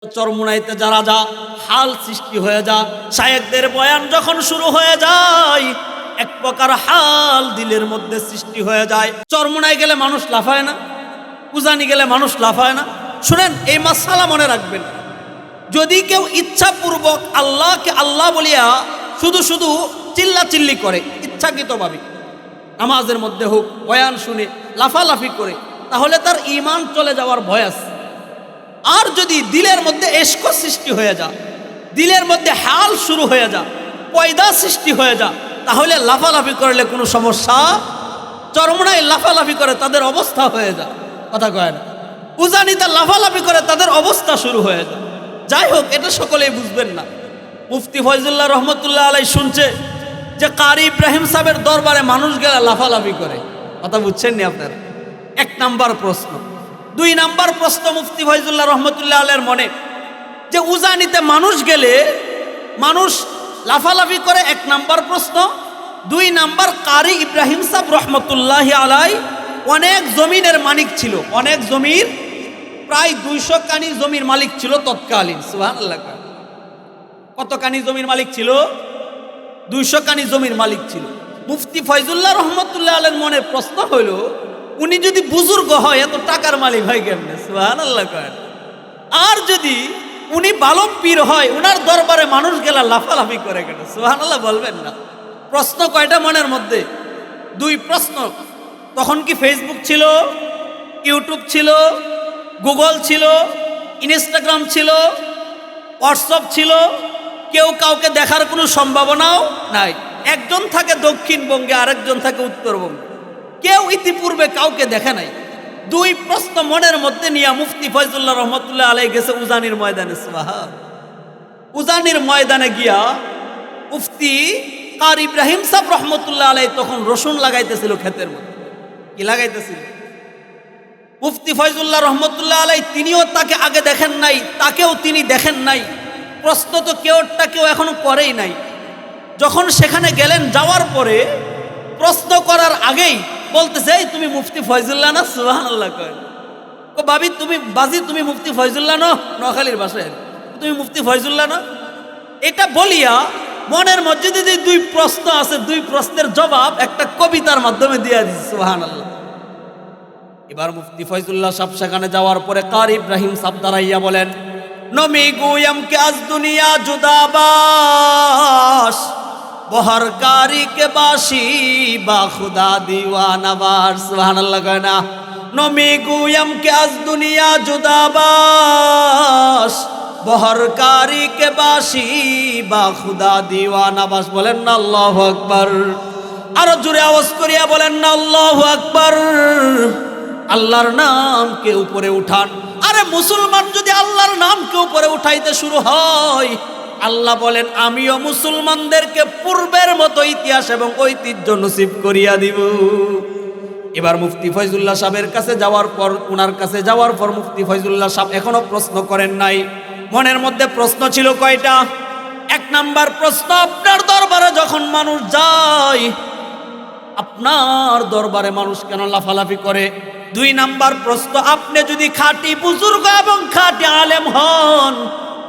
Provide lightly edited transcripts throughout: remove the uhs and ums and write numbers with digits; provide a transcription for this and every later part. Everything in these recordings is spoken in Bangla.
চরমুনাইতে যারা যা হাল সৃষ্টি হয়ে যা, শায়েখদের বয়ান যখন শুরু হয়ে যায় এক প্রকার হাল দিলের মধ্যে সৃষ্টি হয়ে যায়। চরমুনাই গেলে মানুষ লাফায় না, উজানি গেলে মানুষ লাফায় না। শুনেন, এই মাসালা মনে রাখবেন, যদি কেউ ইচ্ছাপূর্বক আল্লাহকে আল্লাহ বলিয়া শুধু শুধু চিল্লাচিল্লি করে, ইচ্ছাকৃতভাবে নামাজের মধ্যে হোক, বয়ান শুনে লাফালাফি করে, তাহলে তার ঈমান চলে যাওয়ার ভয় আছে। আর যদি দিলের মধ্যে এশক সৃষ্টি হয়ে যা, দিলের মধ্যে হাল শুরু হয়ে যা, পয়দা সৃষ্টি হয়ে যা, তাহলে লাফালাফি করলে কোনো সমস্যা। চরমুনায় লাফালাফি করে তাদের অবস্থা হয়ে যা, কথা কয় না। উজানিতে লাফালাফি করে তাদের অবস্থা শুরু হয়ে যায়। যাই হোক, এটা সকলেই বুঝবেন না। মুফতি ফয়জুল্লাহ রহমতুল্লাহ আলাই শুনছে যে কারি ইব্রাহিম সাহেবের দরবারে মানুষ গেলে লাফালাফি করে। কথা বুঝছেন নি আপনারা? এক নাম্বার প্রশ্ন। দুই নাম্বার প্রশ্ন মুফতি ফয়জুল্লাহ রহমতুল্লাহ আলাইয়ের মনে, যে উজানিতে মানুষ গেলে মানুষ লাফালাফি করে, এক নাম্বার প্রশ্ন। দুই নাম্বার, কারি ইব্রাহিম সাহেব রহমতুল্লাহ আলাই অনেক জমিনের মালিক ছিল, অনেক জমির, প্রায় 200 কানি জমির মালিক ছিল তৎকালীন। সুবহানাল্লাহ। কত কানি জমির মালিক ছিল? 200 কানি জমির মালিক ছিল। মুফতি ফয়জুল্লাহ রহমতুল্লাহ আলাইয়ের মনে প্রশ্ন হইল, উনি যদি বুজুর্গ হয় এত টাকার মালিক হয় কেমনে? সুবহানাল্লাহ। আর যদি উনি ভালো পীর হয়, উনার দরবারে মানুষ গেলা লাফালাফি করে কেন? সুবহানাল্লাহ বলবেন না? প্রশ্ন কয়টা মনের মধ্যে? দুই প্রশ্ন। তখন কি ফেসবুক ছিল, ইউটিউব ছিল, গুগল ছিল, ইনস্টাগ্রাম ছিল, হোয়াটসঅ্যাপ ছিল? কেউ কাউকে দেখার কোনো সম্ভাবনাও নাই। একজন থাকে দক্ষিণবঙ্গে, আরেকজন থাকে উত্তরবঙ্গে, কেউ ইতিপূর্বে কাউকে দেখে নাই। দুই প্রশ্ন মনের মধ্যে নিয়ে মুফতি ফয়জুল্লাহ রহমতুল্লাহ আলাই গেছে উজানির ময়দানে। সুবহান। উজানির ময়দানে গিয়া মুফতি কারি ইব্রাহিম সাহেব রহমতুল্লাহ আলাই তখন রসুন লাগাইতেছিল ক্ষেতের মধ্যে। কি লাগাইতেছিল? মুফতি ফয়জুল্লাহ রহমতুল্লাহ আলাই তিনিও তাকে আগে দেখেন নাই, তাকেও তিনি দেখেন নাই। প্রশ্ন তো কেউ এখনো করেই নাই। যখন সেখানে গেলেন, যাওয়ার পরে প্রশ্ন করার আগেই বলতেছে, এই তুমি মুফতি ফয়জুল্লাহ না? সুবহানাল্লাহ। কয় ও ভাবি, তুমি বাজি, তুমি মুফতি ফয়জুল্লাহ না? নোয়াখালীর ভাষায় তুমি মুফতি ফয়জুল্লাহ না? এটা বলিয়া মনের মধ্যে যে দুই প্রশ্ন আছে, দুই প্রশ্নের জবাব একটা কবিতার মাধ্যমে দিয়ে দিচ্ছে। সুবহানাল্লাহ। এবার মুফতি ফয়জুল্লাহ সাহেব সেখানে যাওয়ার পরে কারি ইব্রাহিম সাহেব দাঁড়াইয়া বলেন, নমি গুয়াম কে আজ দুনিয়া জুদাবাস, বহর কারি কে বাসি বা খুদা দিওয়ানা বাস। সুবহানাল্লাহ। কয় না? নমি গুয়াম কে আজ দুনিয়া জুদাবাস, বহর কারি কে বাসি বা খুদা দিওয়ানা বাস। বলেন না আল্লাহু আকবার? আরো জোরে আওয়াজ করিয়া বলেন না আল্লাহু আকবার? আল্লাহর নামকে উপরে উঠান। আরে মুসলমান যদি আল্লাহর নামকে উপরে উঠাইতে শুরু হয়, আল্লাহ বলেন আমিও মুসলমানদেরকে পূর্বের মতো ইতিহাস এবং ঐতিহ্য নসিব করিয়া দিব। এবার মুফতি ফয়জুল্লাহ সাহেবের কাছে যাওয়ার পর, ওনার কাছে যাওয়ার পর মুফতি ফয়জুল্লাহ সাহেব এখনো প্রশ্ন করেন নাই। মনের মধ্যে প্রশ্ন ছিল কয়টা? এক নাম্বার প্রশ্ন, আপনার দরবারে যখন মানুষ যায়, আপনার দরবারে মানুষ কেন লাফালাফি করে? দুই নাম্বার প্রশ্ন, আপনি যদি খাঁটি বুজুর্গ এবং খাঁটি আলেম হন,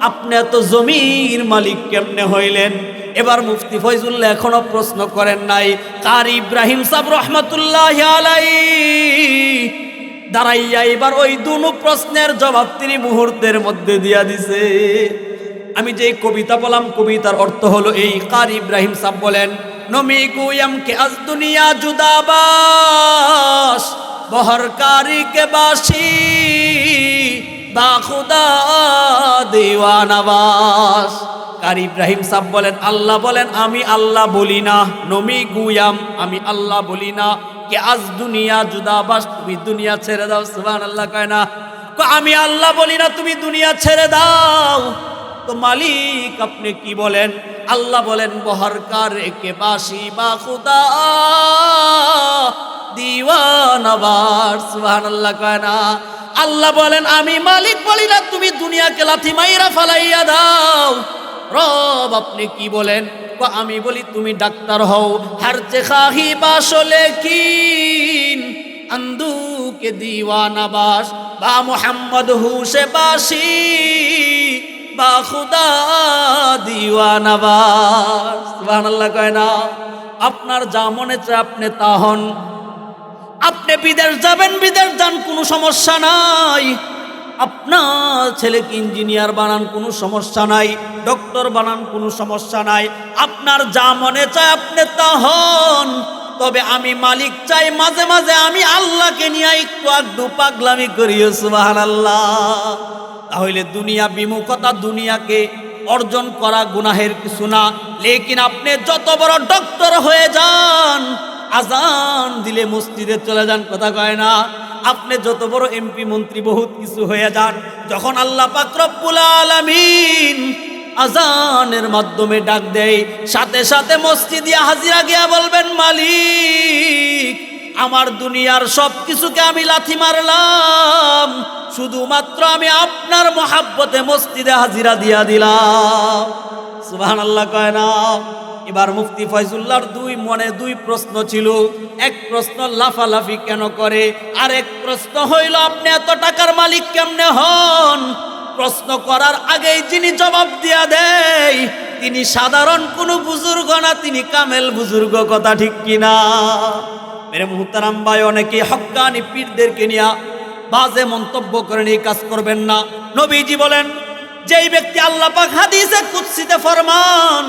আপনি এত জমির মালিক কেমনে হইলেন? এবার মুফতি ফয়জুল্লাহ এখনো প্রশ্ন করেন নাই। কারি ইব্রাহিম সাহেব রহমতুল্লাহ আলাই দাঁড়াইয়া এবার ওই দুনো প্রশ্নের জবাব তিনি মুহূর্তের মধ্যে দিয়া দিছে। আমি যে কবিতা বললাম, কবিতার অর্থ হলো এই। কারি ইব্রাহিম সাহেব বলেন, নমি গুয়াম কে আজ দুনিয়া জুদাবাস, বহর কারি কে বাসি বা খুদা দিওয়ানা বাস। কারি ইব্রাহিম সাহেব বলেন, আল্লাহ বলেন আমি আল্লাহ বলি না। নমি গুয়াম, আমি আল্লাহ বলি না। কে আজ দুনিয়া জুদাবাস, তুমি দুনিয়া ছেড়ে দাও। সুবহানাল্লাহ। কয় না? আমি আল্লাহ বলি না, তুমি দুনিয়া ছেড়ে দাও। তো মালিক আপনি কি বলেন? আল্লাহ বলেন বহর কারে কে বাসি বা খুদা দিওয়ানা বাস। সুবহানাল্লাহ। কয় না? আল্লাহ বলেন আমি মালিক বলি না, তুমি দুনিয়াকে লাথি মাইরা ফালাইয়া দাও। রব আপনি কি বলেন? আমি বলি তুমি ডাক্তার হও। হারচে খাহি বাসলে কিন আন্দু কে দিওয়ানা বাস, বা মোহাম্মদ হুসে বাসি খুদা দিওয়ানা বাস। সুবহানাল্লাহ কয় না? আপনার যা মনে চায় আপনি তা হন। আপনি বিদেশ যাবেন, বিদেশ যান, কোনো সমস্যা নাই। আপনার ছেলেকে ইঞ্জিনিয়ার বানান, কোনো সমস্যা নাই। ডক্টর বানান, কোনো সমস্যা নাই। আপনার যা মনে চায় আপনি তা হন। তবে আমি মালিক চাই, মাঝে মাঝে আমি আল্লাহকে নিয়ে একটু আধটু পাগলামি করি। সুবহানাল্লাহ। তাহলে দুনিয়া বিমুখতা, দুনিয়াকে অর্জন করা গুনাহের কিছু না। লেকিন আপনি যত বড় ডক্টর হয়ে যান, আজান দিলে মসজিদে চলে যান, কথা কয় না? আপনি যত বড় এমপি মন্ত্রী বহুত কিছু হয়ে যান, যখন আল্লাহ পাক রব্বুল আলামিন আজানের মাধ্যমে ডাক দেয়, সাথে সাথে মসজিদে হাজিরা গিয়া বলবেন, মালিক আমার দুনিয়ার সব কিছুকে আমি লাথি মারলাম, শুধুমাত্র আমি আপনার মহাব্বতে মসজিদে হাজিরা দিয়া দিলাম। সুবহানাল্লাহ কয় না? এবার মুফতি ফয়জুল্লাহর মনে দুই প্রশ্ন ছিল। এক প্রশ্ন লাফালাফি কেন করে, আর এক প্রশ্ন হইল আপনি এত টাকার মালিক কেমনে হন? প্রশ্ন করার আগেই যিনি জবাব দিয়া দেয় তিনি সাধারণ কোনো বুজুর্গ না, তিনি কামেল বুজুর্গ, কথা ঠিক কিনা? মেরে মুহতারাম ভাই, অনেকে হক্কানি পীরদেরকে নিয়ে বাজে মন্তব্য করেন, এই কাজ করবেন না। নবীজি বলেন, যেই ব্যক্তি আল্লাহ পাক হাদিসে কুদসিতে ফরমান,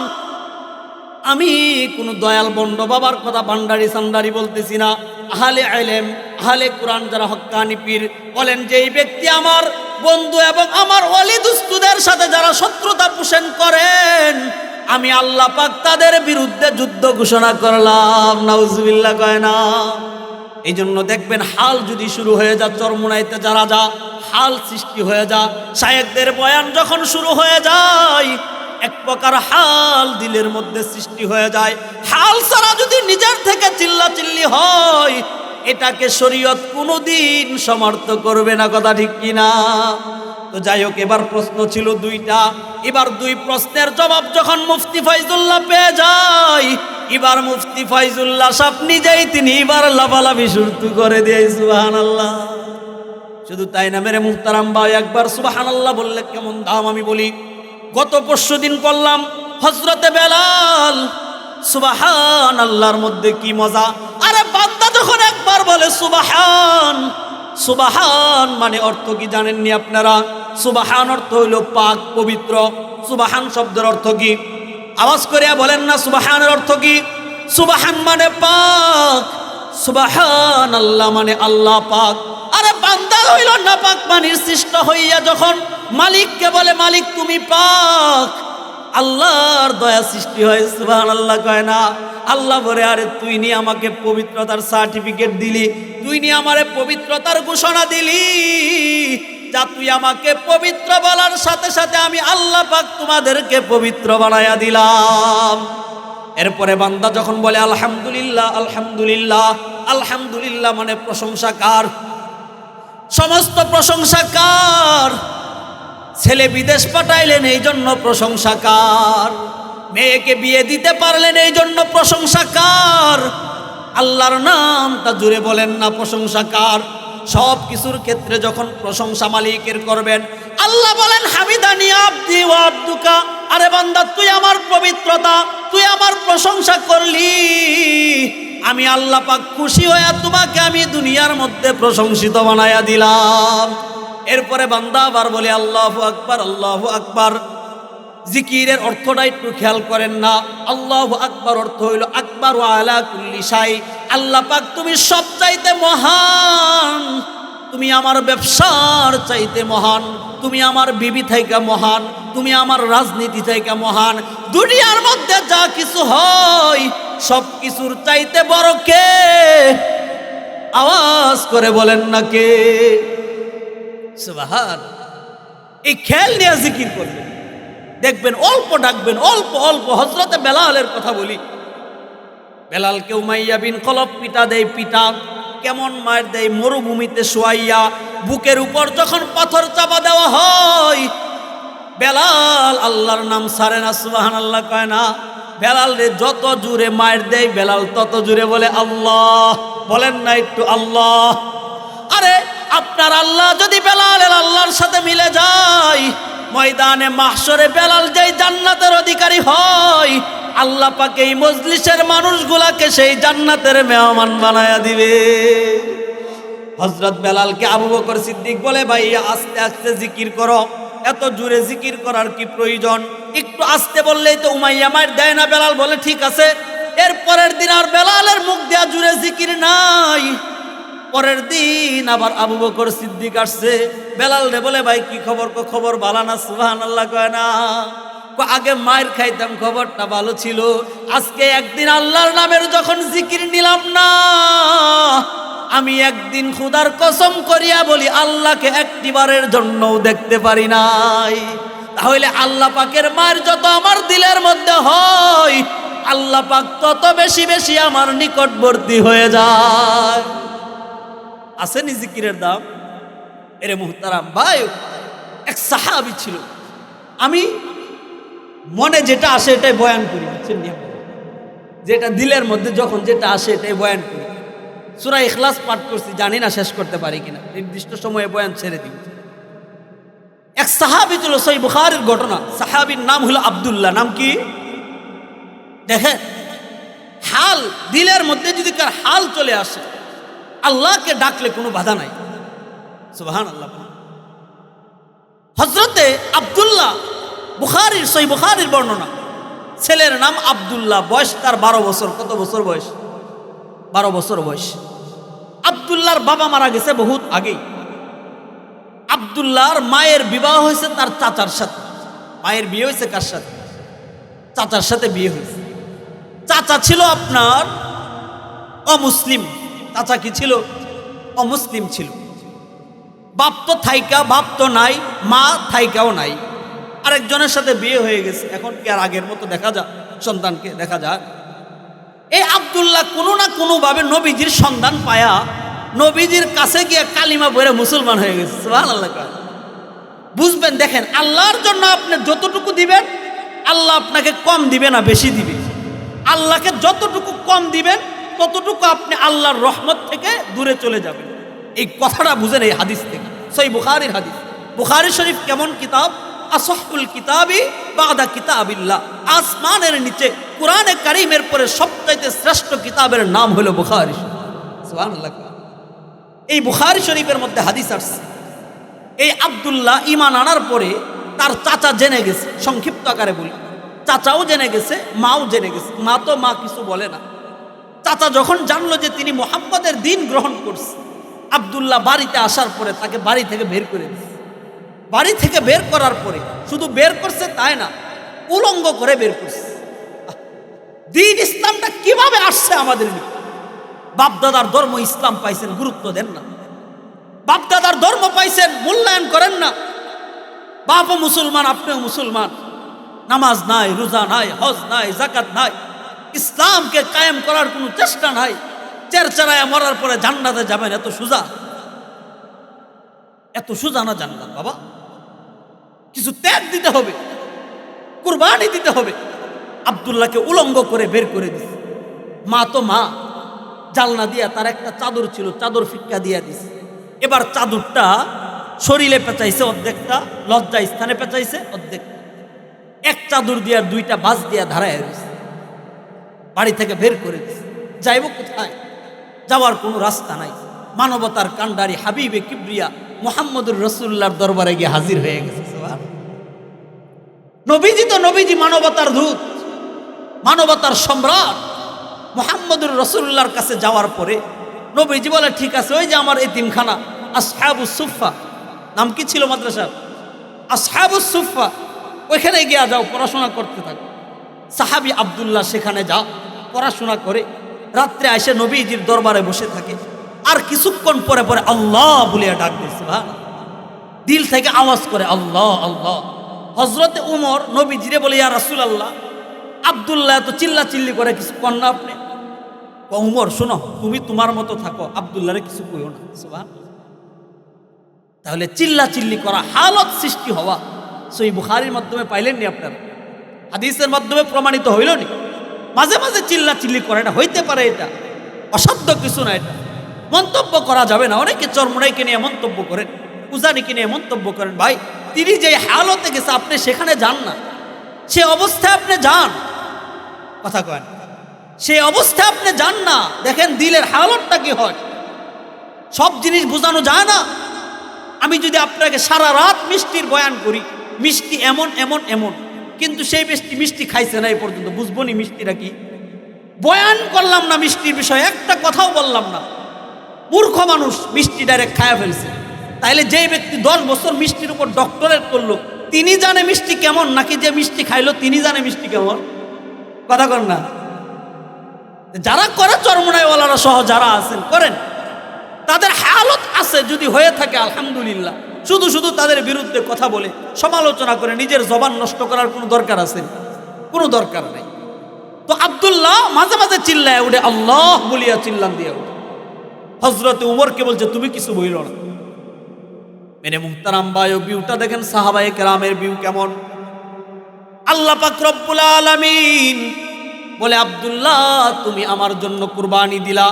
আমি কোন দয়াল বন্ড বাবার কথা ভান্ডারি সান্ডারি বলতেছি না, আহলে ইলম, আহলে কোরআন যারা হক্কানি পীর বলেন, যেই ব্যক্তি আমার বন্ধু এবং আমার ওলি দুস্তুদের সাথে যারা শত্রুতা পোষণ করেন, আমি আল্লাহ পাক তাদের বিরুদ্ধে যুদ্ধ ঘোষণা করলাম। নাউজুবিল্লাহ কয় না? এই জন্য দেখবেন হাল যদি শুরু হয়ে যায়, চরমুনাইতে যারা যা হাল সৃষ্টি হয়ে যায়, শায়েখদের বয়ান যখন শুরু হয়ে যায়, এক প্রকার হাল দিলের মধ্যে সৃষ্টি হয়ে যায়। হাল ছাড়া যদি নিজের থেকে চিল্লাচিল্লি হয়, এটাকে শরীয়ত কোনোদিন সমর্থ করবে না, কথা ঠিক কিনা? তো যাই হোক, এবার প্রশ্ন ছিল দুইটা। এবার দুই প্রশ্নের জবাব যখন মুফতি ফয়জুল্লাহ পেয়ে যায়, এবার মুফতি ফয়জুল্লাহ সাহেব নিজেই তিনি এবার লাফালাফি শুরু করে দিয়ে। সুবহানাল্লাহ। শুধু তাই না মেরে মুহতারাম ভাই, একবার সুবহানাল্লাহ বললে কেমন দাম আমি বলি। গত পরশু দিন করলাম হযরতে বেলাল, সুবহানাল্লাহর মধ্যে কি মজা। আরে বান্দা যখন একবার বলে সুবহান, সুবহান মানে অর্থ কি জানেননি আপনারা? সুবহান অর্থ হইল পাক, পবিত্র। সুবহান শব্দের অর্থ কি? আওয়াজ করে বলেন না, সুবহানের অর্থ কি? সুবহান মানে পাক, সুবহানাল্লাহ মানে আল্লাহ পাক। আরে বান্দা হইল না পাক পানির সৃষ্ট হইয়া যখন মালিককে বলে, মালিক তুমি পাক, আল্লাহর দয়া সৃষ্টি হয়। সুবহানাল্লাহ কয় না? আল্লাহ বলে, আরে তুই নি আমাকে পবিত্রতার সার্টিফিকেট দিলি, তুই নি আমারে পবিত্রতার ঘোষণা দিলি, যা তুই আমাকে পবিত্র বলার সাথে সাথে আমি আল্লাহ পাক তোমাদেরকে পবিত্র বানায়া দিলাম। এরপরে বান্দা যখন বলে আলহামদুলিল্লাহ, আলহামদুলিল্লাহ, আলহামদুলিল্লাহ মানে প্রশংসা কার? সমস্ত প্রশংসা কার? ছেলে বিদেশ পাঠাইলেন এই জন্য প্রশংসা কার? মেয়েকে বিয়ে দিতে পারলেন এই জন্য প্রশংসা কার? আল্লাহর নামটা জুড়ে বলেন না, প্রশংসা কার? সব কিছুর ক্ষেত্রে যখন প্রশংসা মালিকের করবেন, আল্লাহ বলেন হামিদানি আব্দি ওয়া আব্দুকা, আরে বান্দা তুই আমার পবিত্রতা, তুই আমার প্রশংসা করলি, আমি আল্লাহ পাক খুশি হয়ে তোমাকে আমি দুনিয়ার মধ্যে প্রশংসিত বানায়া দিলাম। এরপরে বান্দা আবার বলে আল্লাহু আকবার, আল্লাহু আকবার। জিকিরের অর্থটা একটু খেয়াল করেন না। আল্লাহু আকবার অর্থ হইল আকবার ওয়া আলা কুল্লি শাই, আল্লাহ পাক তুমি সব চাইতে মহান, তুমি আমার ব্যবসার চাইতে মহান, তুমি আমার বিবি থেকে মহান, তুমি আমার রাজনীতি থেকে মহান, দুনিয়ার মধ্যে যা কিছু হয় সব কিছুর চাইতে বড় কে? আওয়াজ করে বলেন না কে? সুবহান। এই খেয়াল নিয়ে জিকির করবেন, দেখবেন অল্প ডাকবেন, অল্প অল্প। হযরতে বেলালের কথা বলি, বেলালকে উমাইয়া বিন খলফ পিটা দেয়, পিটা কেমন মার দেয়, মরুভূমিতে শোয়াইয়া বুকের উপর যখন পাথর চাপা দেওয়া হয়, বেলাল আল্লাহর নাম ছাড়ে না। সুবহানাল্লাহ কয় না? বেলাল রে যত জোরে মার দেয় বেলাল তত জোরে বলে আল্লাহ। বলেন না একটু আল্লাহ? আরে আপনার আল্লাহ যদি বেলালের আল্লাহর সাথে মিলে যায়, ময়দানে মাহশরে বেলাল যেই জান্নাতের অধিকারী হয়, আল্লাহ পাক এই মজলিসের মানুষগুলাকে সেই জান্নাতের মেহমান বানায়া দিবে। হযরত বেলালকে আবু বকর সিদ্দিক বলে, ভাই আস্তে আস্তে জিকির করো, এত জোরে জিকির করার কি প্রয়োজন? একটু আস্তে বললেই তো উমাইয়া মার দেয় না। বেলাল বলে ঠিক আছে। এর পরের দিন আর বেলালের মুখ দিয়া জুড়ে জিকির নাই। পরের দিন আবার আবু বকর সিদ্দিক আসছে, বেলাল রে বলে, ভাই কি খবর? খবর ভালো না? সুবহানাল্লাহ কয় না। আগে মায়ের খাইতাম, খবরটা ভালো ছিল। আজকে একদিন আল্লাহর নামের যখন জিকির নিলাম না, আমি একদিন খোদার কসম করিয়া বলি আল্লাহকে একটিবারের জন্যও দেখতে পারি নাই। তাহলে আল্লাহ পাকের মায়ের যত আমার দিলের মধ্যে হয়, আল্লাহ পাক তত বেশি বেশি আমার নিকটবর্তী হয়ে যায়। আসেনি জিকিরের দাম? এরে মুহতারাম ভাই, এক সাহাবী ছিল, আমি মনে যেটা আসে এটাই বয়ান করি, যেটা দিলের মধ্যে যখন যেটা আসে এটাই বয়ান করি। সূরা ইখলাস পাঠ করছি, জানি না শেষ করতে পারি কিনা, নির্দিষ্ট সময়ে বয়ান ছেড়ে দিব। এক সাহাবী ছিল, সহিহ বুখারীর ঘটনা। সাহাবীর নাম হলো আব্দুল্লাহ। নাম কি? দেখেন, হাল দিলের মধ্যে যদি কার হাল চলে আসে, আল্লাহকে ডাকলে কোনো বাধা নাই। সুবহানাল্লাহ। হযরতে আব্দুল্লাহ, বুখারীর সহিহ বুখারীর বর্ণনা, ছেলের নাম আব্দুল্লাহ, বয়স তার 12 বছর। কত বছর বয়স? 12 বছর বয়স। আব্দুল্লাহর বাবা মারা গেছে বহুত আগেই। আব্দুল্লাহর মায়ের বিবাহ হয়েছে তার চাচার সাথে। মায়ের বিয়ে হয়েছে কার সাথে? চাচার সাথে বিয়ে হয়েছে। চাচা ছিল আপনার অমুসলিম। চাচা কি ছিল? অমুসলিম ছিল। বাপ তো থাইকা, বাপ তো নাই, মা থাইকাও নাই। আরেকজনের সাথে বিয়ে হয়ে গেছে। এখন কি আর আগের মতো দেখা যায়? সন্তানকে দেখা যায়? এই আব্দুল্লাহ কোনো না কোনো ভাবে নবীজির সন্ধান পায়া নবীজির কাছে গিয়ে কালিমা পড়ে মুসলমান হয়ে গেছে। সুবহানাল্লাহ। বুঝবেন, দেখেন, আল্লাহর জন্য আপনি যতটুকু দিবেন আল্লাহ আপনাকে কম দিবে না, বেশি দিবে। আল্লাহকে যতটুকু কম দিবেন ততটুকু আপনি আল্লাহর রহমত থেকে দূরে চলে যাবেন। এই কথাটা বুঝেন এই হাদিস থেকে। সহিহ বুখারীর হাদিস। বুখারী শরীফ কেমন কিতাব? আসহুল কিতাবি বাদা কিতাবিল্লাহ। আসমানের নিচে কোরআনে কারীমের পরে সবচাইতে শ্রেষ্ঠ কিতাবের নাম হলো বুখারী। সুবহানাল্লাহ। এই বুখারী শরীফের মধ্যে হাদিস আসছে, এই আব্দুল্লাহ ঈমান আনার পরে তার চাচা জেনে গেছে। সংক্ষিপ্ত আকারে বলি, চাচাও জেনে গেছে, মাও জেনে গেছে। মা তো মা কিছু বলে না। চাচা যখন জানলো যে তিনি মুহাম্মদের দ্বীন গ্রহণ করছে, আব্দুল্লাহ বাড়িতে আসার পরে তাকে বাড়ি থেকে বের করে দিয়েছে। বাড়ি থেকে বের করার পরে শুধু বের করছে তাই না, উলঙ্গ করে বের করছে। দ্বীন ইসলামটা কিভাবে আসছে আমাদের? বাপদাদার ধর্ম ইসলাম পাইছেন, গুরুত্ব দেন না। বাপদাদার ধর্ম পাইছেন, মূল্যায়ন করেন না। বাপও মুসলমান, আপনিও মুসলমান, নামাজ নাই, রোজা নাই, হজ নাই, যাকাত নাই, ইসলামকে কায়েম করার কোনো চেষ্টা নাই। চেরচারায় মরার পরে জান্নাতে যাবেন, এত সোজা? এত সোজা না জান্নাত বাবা। কিছু ত্যাগ দিতে হবে, কুরবানি দিতে হবে। আব্দুল্লাহকে উলঙ্গ করে বের করে দিছে। মা তো মা, জালনা দিয়া তার একটা চাদর ছিল, চাদর ফিক্কা দিয়া দিছে। এবার চাদরটা শরীরে পেঁচাইছে অর্ধেকটা, লজ্জা স্থানে পেঁচাইছে অর্ধেক। এক চাদর দিয়া দুইটা বাস দিয়া ধারায় দিছে। বাড়ি থেকে বের করে দিছে। যাইব কোথায়? যাওয়ার কোনো রাস্তা নাই। মানবতার কান্ডারি হাবিবে কিবরিয়া মুহাম্মদুর রাসূলুল্লাহর দরবারে গিয়ে হাজির হয়ে গেছে। নবীজি তো নবীজি, মানবতার দূত, মানবতার সম্রাট। মুহাম্মদুর রাসূলুল্লাহর কাছে যাওয়ার পরে নবীজি বলে, ঠিক আছে, ওই যে আমার এতিমখানা আসহাবুস সুফফা, নাম কি ছিল মাদ্রাসার? আসহাবুস সুফফা, ওইখানে গিয়া যাও, পড়াশোনা করতে থাকো। সাহাবী আব্দুল্লাহ সেখানে যাও, পড়াশোনা করে রাত্রে এসে নবীজির দরবারে বসে থাকে। আর কিছুক্ষণ পরে পরে আল্লাহ বলিয়া ডাক দিচ্ছে। দিল থেকে আওয়াজ করে আল্লাহ আল্লাহ। হযরতে উমর নবীজিরে বলে, ইয়া রাসূলুল্লাহ, আব্দুল্লাহ তো চিল্লা চিল্লি করে, কিছু কর না আপনি? উমর, শোনো, তুমি তোমার মতো থাকো, আব্দুল্লাহরে কিছু কইও না। সুবহানাল্লাহ। তাহলে চিল্লা চিল্লি করা, হালত সৃষ্টি হওয়া সহিহ বুখারীর মাধ্যমে পাইলেন নি আপনারা? হাদিসের মাধ্যমে প্রমাণিত হইল নি? মাঝে মাঝে চিল্লা চিল্লি করে, এটা হইতে পারে, এটা অসাধ্য কিছু না। এটা মন্তব্য করা যাবে না। অনেকে চরমোনাইকে নিয়ে মন্তব্য করেন, উজানিকে নিয়ে মন্তব্য করেন। ভাই, তিনি যে হালতে গেছে আপনি সেখানে যান না, সে অবস্থায় আপনি যান, কথা কয়, সে অবস্থায় আপনি যান না, দেখেন দিলের হালতটা কি হয়। সব জিনিস বোঝানো যায় না। আমি যদি আপনাকে সারা রাত মিষ্টির বয়ান করি, মিষ্টি এমন এমন এমন, কিন্তু সেই মিষ্টি খাইছে না এই পর্যন্ত, বুঝবো নি মিষ্টিটা কি? বয়ান করলাম না মিষ্টির বিষয়ে, একটা কথাও বললাম না, মূর্খ মানুষ মিষ্টি ডাইরেক্ট খায়া ফেলছে। তাইলে যে ব্যক্তি 10 বছর মিষ্টির উপর ডক্টরেট করলো, তিনি জানে মিষ্টি কেমন, নাকি যে মিষ্টি খাইলো তিনি জানে মিষ্টি কেমন? কথা কর না। যারা করে চরমনাইওয়ালারা সহ যারা আছেন করেন, তাদের হালত আছে, যদি হয়ে থাকে আলহামদুলিল্লাহ। শুধু শুধু তাদের বিরুদ্ধে কথা বলে সমালোচনা করে নিজের জবান নষ্ট করার কোনো দরকার আছে? কোনো দরকার নেই। তো আব্দুল্লাহ মাঝে মাঝে চিল্লায় উঠে, আল্লাহ বলিয়া চিল্লান দিয়ে উঠে। হযরতে উমরকে বলছে তুমি কিছু বইল না। মেরে মুহতারাম ভাই, ভিউটা দেখেন সাহাবায়ে কেরামের ভিউ কেমন। আল্লাহ পাক রব্বুল আলামিন বলে, আব্দুল্লাহ তুমি আমার জন্য কুরবানি দিলা,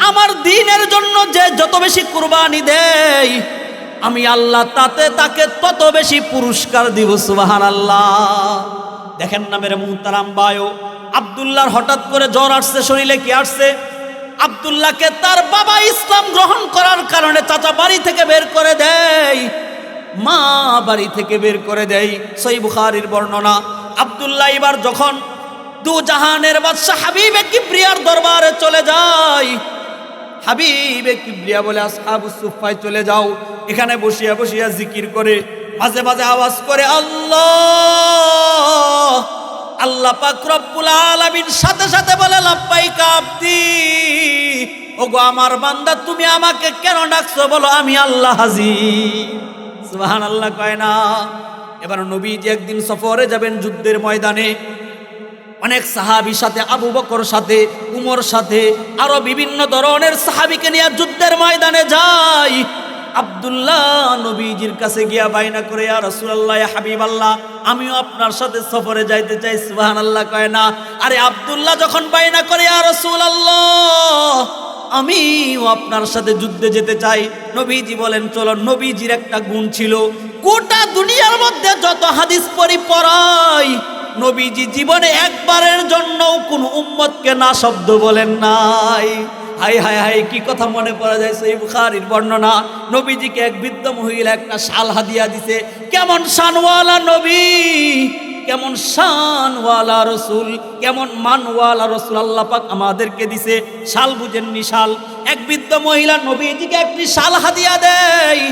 আমার দ্বীনের জন্য যে যত বেশি কুরবানি দেই আমি আল্লাহ তাকে তত বেশি পুরস্কার দিব। সুবহানাল্লাহ। দেখেন না মেরে মুহতারাম ভাই, আব্দুল্লাহর হঠাৎ করে জ্বর আসছে, শরীরে কি আসছে? আব্দুল্লাহকে তার বাবা ইসলাম গ্রহণ করার কারণে চাচা বাড়ি থেকে বের করে দেয়, মা বাড়ি থেকে বের করে দেয়। সহিহ বুখারীর বর্ণনা। আব্দুল্লাহ এবার যখন দু জাহানের বাদশা হাবিবে কিবরিয়ার দরবারে চলে যায়, হাবিবে কিবরিয়া বলে আসহাবুস সুফায় চলে যাও, এখানে বসিয়া বসিয়া জিকির করে, মাঝে মাঝে আওয়াজ করে আল্লাহ। আল্লাহ পাক রব্বুল আলামিন সাথে সাথে বলে, লাব্বাইকা আব্দি, ওগো আমার বান্দা তুমি আমাকে কেন ডাকছো বলো, আমি আল্লাহ হাজির। সুবহানাল্লাহ কয় না। এবার নবীজি একদিন সফরে যাবেন যুদ্ধের ময়দানে, অনেক সাহাবীর সাথে, আবু বকর সাথে, উমর সাথে, আরো বিভিন্ন ধরনের সাহাবীকে নিয়ে যুদ্ধের ময়দানে যায়। আব্দুল্লাহ নবীজির কাছে গিয়া বাইনা করে, ইয়া রাসূলুল্লাহ, ইয়া হাবিবাল্লাহ, আমিও আপনার সাথে সফরে যাইতে চাই। সুবহানাল্লাহ কয় না। আরে আব্দুল্লাহ যখন বাইনা করে, ইয়া রাসূলুল্লাহ, আমিও আপনার সাথে যুদ্ধে যেতে চাই, নবীজি বলেন চলো। নবীজির একটা গুণ ছিল, গোটা দুনিয়ার মধ্যে যত হাদিস পড়াই নবীজি জীবনে একবারের জন্যও কোন উম্মতকে না শব্দ বলেন নাই। হাই হাই হাই, কি কথা মনে পড়া যায়, সহিহ বুখারীর বর্ণনা। নবীজিকে এক বৃদ্ধ মহিলা একটা শাল হাদিয়া দিছে। কেমন শানওয়ালা নবী, কেমন শানওয়ালা রসুল, কেমন মানওয়ালা রসুল আল্লাহ পাক আমাদেরকে দিছে। শাল বুঝেননি? শাল। এক বৃদ্ধ মহিলা নবীজিকে একটি শাল হাদিয়া দেয়।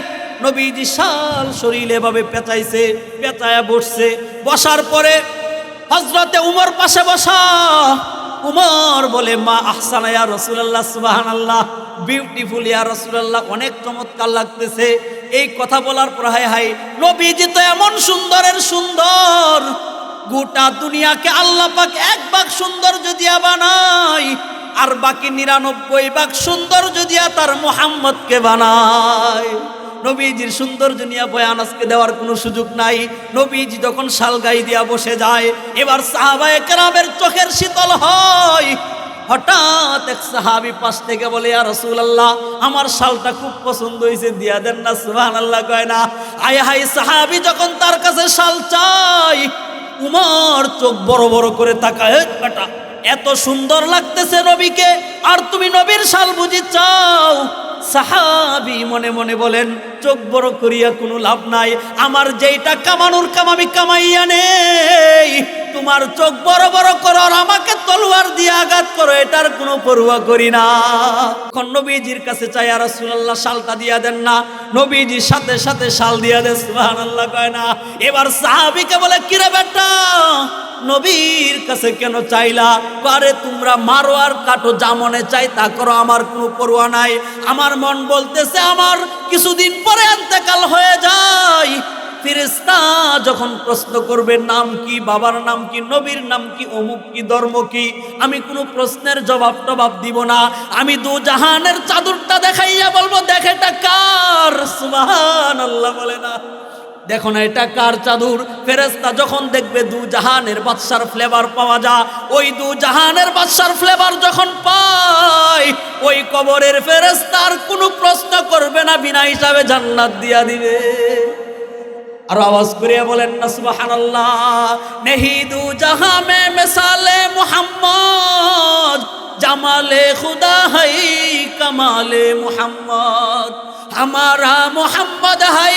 নবীজি শাল শরীরে এভাবে পেঁচাইছে, পেঁচায়া বসছে। বসার পরে হযরতে উমর পাশে বসা। উমর বলে, মা আহসানা ইয়া রাসূলুল্লাহ, সুবহানাল্লাহ, বিউটিফুল ইয়া রাসূলুল্লাহ, অনেক চমৎকার লাগতেছে। এই কথা বলার পর হায় হায়, নবীজি তো এমন সুন্দরের সুন্দর, গোটা দুনিয়াকে আল্লাহ পাক 1 ভাগ সৌন্দর্য দিয়া বানায়, আর বাকি 99 ভাগ সৌন্দর্য দিয়া তার মুহাম্মদকে বানায়। নবীজির সৌন্দর্য নিয়ে বয়ান আজকে দেওয়ার কোনো সুযোগ নাই। নবীজি যখন শাল গাই দিয়া বসে যায়, এবার সাহাবায়ে কেরামের চোখের শীতল হয়। হঠাৎ এক সাহাবী পাশ থেকে বলে, ইয়া রাসূলুল্লাহ, আমার শালটা খুব পছন্দ হয়েছে, দিয়া দেন না। সুবহানাল্লাহ কয় না। আয় হায়, সাহাবী যখন তার কাছে শাল চাই, উমর চোখ বড় বড় করে তাকায়, বেটা এত সুন্দর লাগতেছে নবীকে, আর তুমি নবীর শাল বুঝি চাও? সাহাবী মনে মনে বলেন, চোখ বড় করিয়া কোনো লাভ নাই, আমার যেইটা কামানোর কাম আমি কামাইয়া নেই, তোমার চোখ বড় বড় করো আর আমাকে তলোয়ার দিয়ে আঘাত করো, এটার কোনো পরোয়া করি না। নবীজির কাছে চাই, ইয়া রাসূলুল্লাহ, শালটা দিয়া দেন না। নবীজি সাথে সাথে শাল দিয়া দেন। সুবহানাল্লাহ কয় না। এবার সাহাবীকে বলে, কিরে বেটা, নবীর কাছে কেন চাইলা? আরে তোমরা মারো আর কাটো, যা মনে চাই তা করো, আমার কোনো পরোয়া নাই। আমার মন বলতেছে আমার কিছুদিন পরে ইন্তেকাল হয়ে যায়, ফেরেশতা যখন প্রশ্ন করবে নাম কি, বাবার নাম কি, নবীর নাম কি, অমুক কি, ধর্ম কি, আমি কোনো প্রশ্নের জবাব দিব না। আমি দু জাহানের চাদরটা দেখাইয়া বলবো, দেখ এটা কার। সুবহানাল্লাহ বলে না, দেখো না এটা কার চাদর। ফেরেশতা যখন দেখবে দু জাহানের বাদশার ফ্লেভার পাওয়া যায়, ওই দু জাহানের বাদশার ফ্লেভার যখন পায়, ওই কবরের ফেরেশতা আর কোনো প্রশ্ন করবে না, বিনা হিসাবে জান্নাত দিয়া দিবে। আর আওয়াজ করে বলেন না সুবহানাল্লাহ। নেহি দু জাহাঁ মে মিসালে মুহাম্মদ, জামালে খুদা হাই কমালে মুহাম্মদ, हमारा मोहम्मद है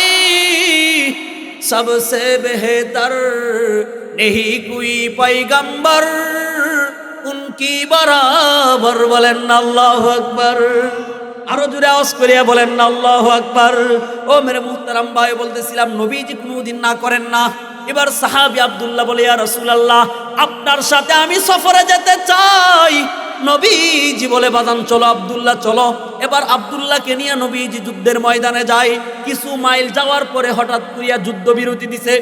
सबसे बेहतर, नहीं कोई पैगंबर उनकी बराबर। बोलें ना अल्लाहु अकबर। আরো জোরে আওয়াজ করে বলেন না আল্লাহু আকবার। ও মেরে মুহতারাম ভাই, বলতেছিলাম নবীজি কোনদিন না করেন না। এবার সাহাবী আব্দুল্লাহ বলে, ইয়া রাসূলুল্লাহ, আপনার সাথে আমি সফরে যেতে চাই। নবীজি বলে, বাজান চলো আব্দুল্লাহ চলো। এবার আব্দুল্লাহকে নিয়ে নবীজি যুদ্ধের ময়দানে যায়। কিছু মাইল যাওয়ার পরে হঠাৎ করিয়া যুদ্ধ বিরতি দিছে,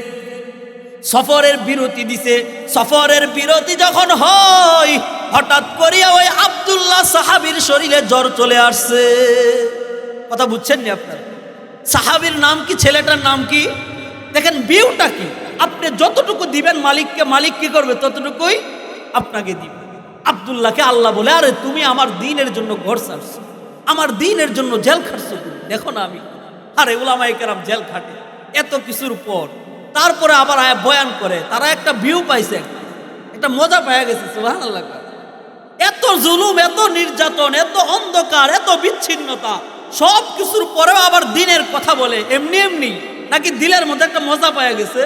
সফরের বিরতি দিছে। সফরের বিরতি যখন হয়, হঠাৎ করিয়া ওই আব্দুল্লাহ সাহাবীর শরীরে জ্বর চলে আসছে। কথা বুঝছেন নি আপনারা? সাহাবীর নাম কি, ছেলেটার নাম কি? দেখেন বিউটা কি। আপনি যতটুকু দিবেন মালিককে, মালিক কি করবে ততটুকুই আপনাকে দিবে। আব্দুল্লাহকে আল্লাহ বলে, আরে তুমি আমার দ্বীনের জন্য ঘর ছাড়ছো, আমার দ্বীনের জন্য জেল খাটছো। দেখো না আমি, আরে উলামায়ে কেরাম জেল খাটে এত কিছুর পর, তারপরে আবার বয়ান করে। তারা একটা ভিউ পাইছে, একটা মজা পেয়ে গেছে। সুবহানাল্লাহ। এত জুলুম, এত নির্যাতন, এত অন্ধকার, এত বিচ্ছিন্নতা, সব কিছুর পরেও আবার দ্বীনের কথা বলে এমনি এমনি। নাকি দিলের মধ্যে একটা মজা পাওয়া গেছে,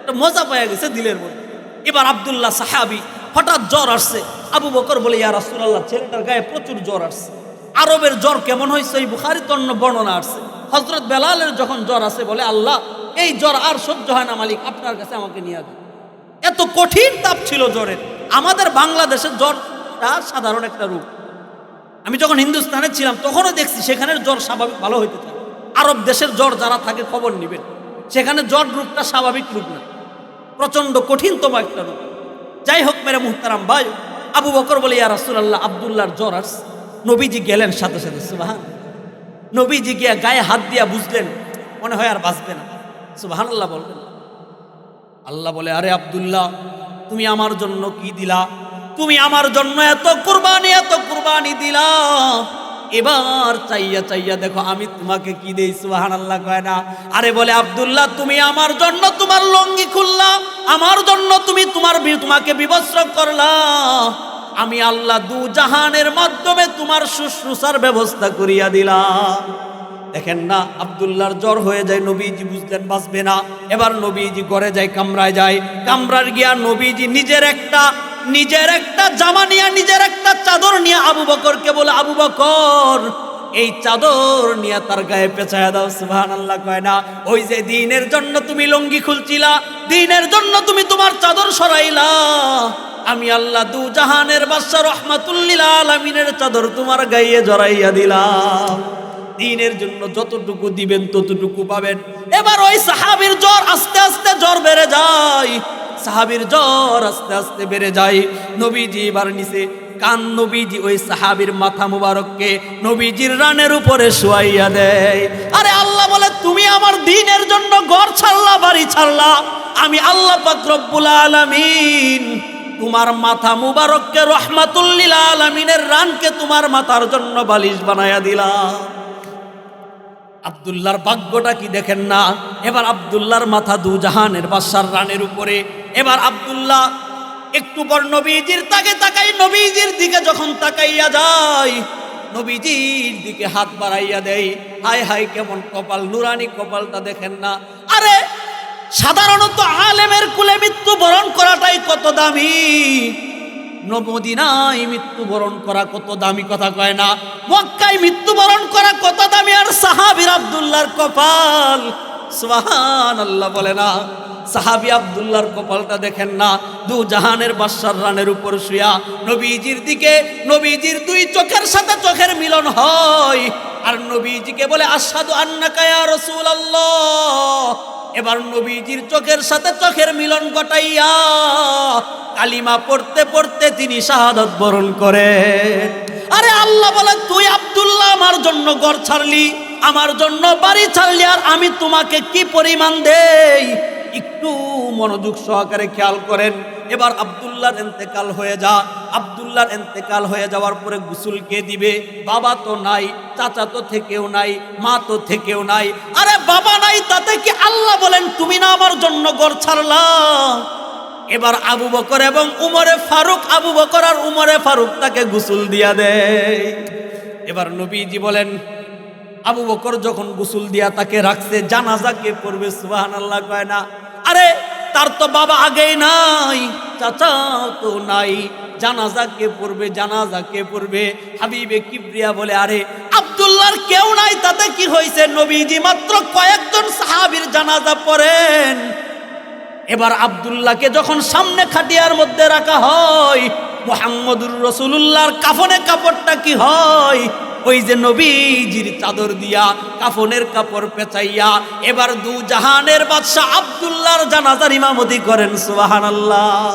একটা মজা পাওয়া গেছে দিলের মধ্যে। এবার আব্দুল্লাহ সাহাবী হঠাৎ জ্বর আসছে। আবু বকর বলে, ইয়া রাসূলুল্লাহ, ছেলেটার গায়ে প্রচুর জ্বর আসছে। আরবের জ্বর কেমন হয়েছে এই বুখারীতে অন্য বর্ণনা আসছে। হযরত বেলালের যখন জ্বর আসে বলে, আল্লাহ এই জ্বর আর সহ্য হয় না মালিক, আপনার কাছে আমাকে নিয়ে যান। এত কঠিন তাপ ছিল জ্বরের। আমাদের বাংলাদেশের জ্বরটা সাধারণ একটা রোগ। আমি যখন হিন্দুস্তানে ছিলাম তখনও দেখছি সেখানের জ্বর স্বাভাবিক ভালো হইতে থাকে। আরব দেশের জ্বর যারা থাকে খবর নিবেন, সেখানে জ্বর রোগটা স্বাভাবিক রোগ না, প্রচন্ড কঠিনতম একটা রোগ। যাই হোক মেরে মুহতারাম ভাই, আবু বকর বলে, ইয়া রাসূলুল্লাহ, আব্দুল্লাহর জ্বর আসছে। নবীজি গেলেন সাথে সাথে। সুবহান। নবীজি গিয়া গায়ে হাত দিয়া বুঝলেন মনে হয় আর বাঁচবে না। সুবহানাল্লাহ বলবেন। আল্লাহ বলে, আরে আব্দুল্লাহ, তুমি আমার জন্য কি দিলা? তুমি আমার জন্য এত কুরবানি দিলা। এবার চাইয়া চাইয়া দেখো আমি তোমাকে কি দেই। সুবহানাল্লাহ কয় না? আরে বলে, আব্দুল্লাহ, তুমি আমার জন্য তোমার লঙ্গি খুললা, আমার জন্য তুমি তোমাকে বিবস্ত্র করলা। আমি আল্লাহ দু জাহানের মাধ্যমে তোমার শুশ্রূষার ব্যবস্থা করিয়া দিলাম। দেখেন না, আব্দুল্লাহর জ্বর হয়ে যায়। নবীজি বুঝলেন বাঁচবে না। এবার নবীজি ঘরে যায়, কামরায় যায়। কামরার গিয়া নবীজি নিজের একটা জামা নিয়ে, নিজের একটা চাদর নিয়ে আবু বকরকে বলে, আবু বকর, এই চাদর নিয়ে তার গায়ে পেঁচায়া দাও। সুবহানাল্লাহ কয় না? ওই যে দ্বীনের জন্য তুমি লঙ্গি খুলছিলা, দ্বীনের জন্য তুমি তোমার চাদর সরাইলা, আমি আল্লাহ দু জাহানের বাদশা রাহমাতুল লিল আলামিনের চাদর তোমার গায়ে জড়াইয়া দিলাম। দ্বীনের জন্য যতটুকু দিবেন ততটুকু পাবেন। এবার ওই সাহাবীর জ্বর আস্তে আস্তে জ্বর বেড়ে যায়। সাহাবীর জ্বর আস্তে আস্তে বেড়ে যায়। নবীজি এবার নিচে কান, নবীজি ওই সাহাবীর মাথা মুবারককে নবীজির রানের উপরে শুয়াইয়া দেয়। আরে আল্লাহ বলে, তুমি আমার দ্বীনের জন্য ঘর ছাড়লা, বাড়ি ছাড়লা, আমি আল্লাহ পাক রব্বুল আলামিন তোমার মাথা মুবারককে রাহমাতুল লিল আলামিনের রানকে তোমার মাথার জন্য বালিশ বানায়া দিলাম। আব্দুল্লাহর ভাগ্যটা কি দেখেন না? এবার আব্দুল্লাহর মাথা দু জাহানের বাদশার রানের উপরে। এবার আব্দুল্লাহ একটু পর নবীজির তাকাই, নবীজির দিকে যখন তাকাইয়া যায়, নবীজির দিকে হাত বাড়াইয়া দেয়। হায় হায়, কেমন কপাল, নুরানি কপালটা দেখেন না? আরে সাধারণত আলেমের কুলে মৃত্যুবরণ করাটাই কত দামি, মদিনায় মৃত্যুবরণ করা কত দামি, কথা কয় না? মক্কায় মৃত্যুবরণ করা কত দামি, আর সাহাবীর আব্দুল্লাহর কপাল, সুবহানাল্লাহ বলে না? সাহাবী আব্দুল্লাহর কপালটা দেখেন না? দু জাহানের বাদশার রানের উপর শুয়া নবীজির দিকে, নবীজির দুই চোখের সাথে চোখের মিলন হয়। আর নবীজিকে বলে, আশহাদু আন্নাকা ইয়া রাসূলুল্লাহ। এবার নবীজির চোখের সাথে চোখের মিলন ঘটাইয়া কালিমা পড়তে পড়তে তিনি শাহাদাত বরণ করে। আরে আল্লাহ বলে, তুই আব্দুল্লাহ আমার জন্য ঘর ছাড়লি, আমার জন্য বাড়ি ছাড়লি, আর আমি তোমাকে কি পরিমাণ দেই? একটু মনোযোগ সহকারে খেয়াল করেন। এবার আব্দুল্লাহর ইন্তেকাল হয়ে যা। আব্দুল্লাহর ইন্তেকাল হয়ে যাওয়ার পরে গোসল কে দিবে? বাবা তো নাই, চাচা তো থেকেও নাই, মা তো থেকেও নাই। আরে বাবা নাই তাতে কি আল্লাহ বলেন তুমি না আমার জন্য ঘর ছাড়লা? এবার আবু বকর এবং উমরে ফারুক, আবু বকর আর উমরে ফারুক তাকে গোসল দিয়া দেয়। এবার নবীজি বলেন, আবু বকর যখন গোসল দিয়া তাকে রাখছে, জানাজা কে পড়বে? সুবহানাল্লাহ কয় না। আরে তার তো বাবা আগেই নাই, চাচাও তো নাই, জানাজা কে পড়বে? জানাজা কে পড়বে? হাবিবে কিবরিয়া বলে, আরে আব্দুল্লাহর কেউ নাই তাতে কি হয়েছে? নবীজি মাত্র কয়েকজন সাহাবীর জানাজা পড়েন। এবার আব্দুল্লাহকে যখন সামনে খাটিয়ার মধ্যে রাখা হয়, মুহাম্মদুর রাসূলুল্লাহর কাফনে কাপড়টা কি হয়? ওই যে নবীজির চাদর দিয়া কাফনের কাপড় পেঁচাইয়া এবার দু জাহানের বাদশা আব্দুল্লাহর জানাজার ইমামতি করেন। সুবহানাল্লাহ।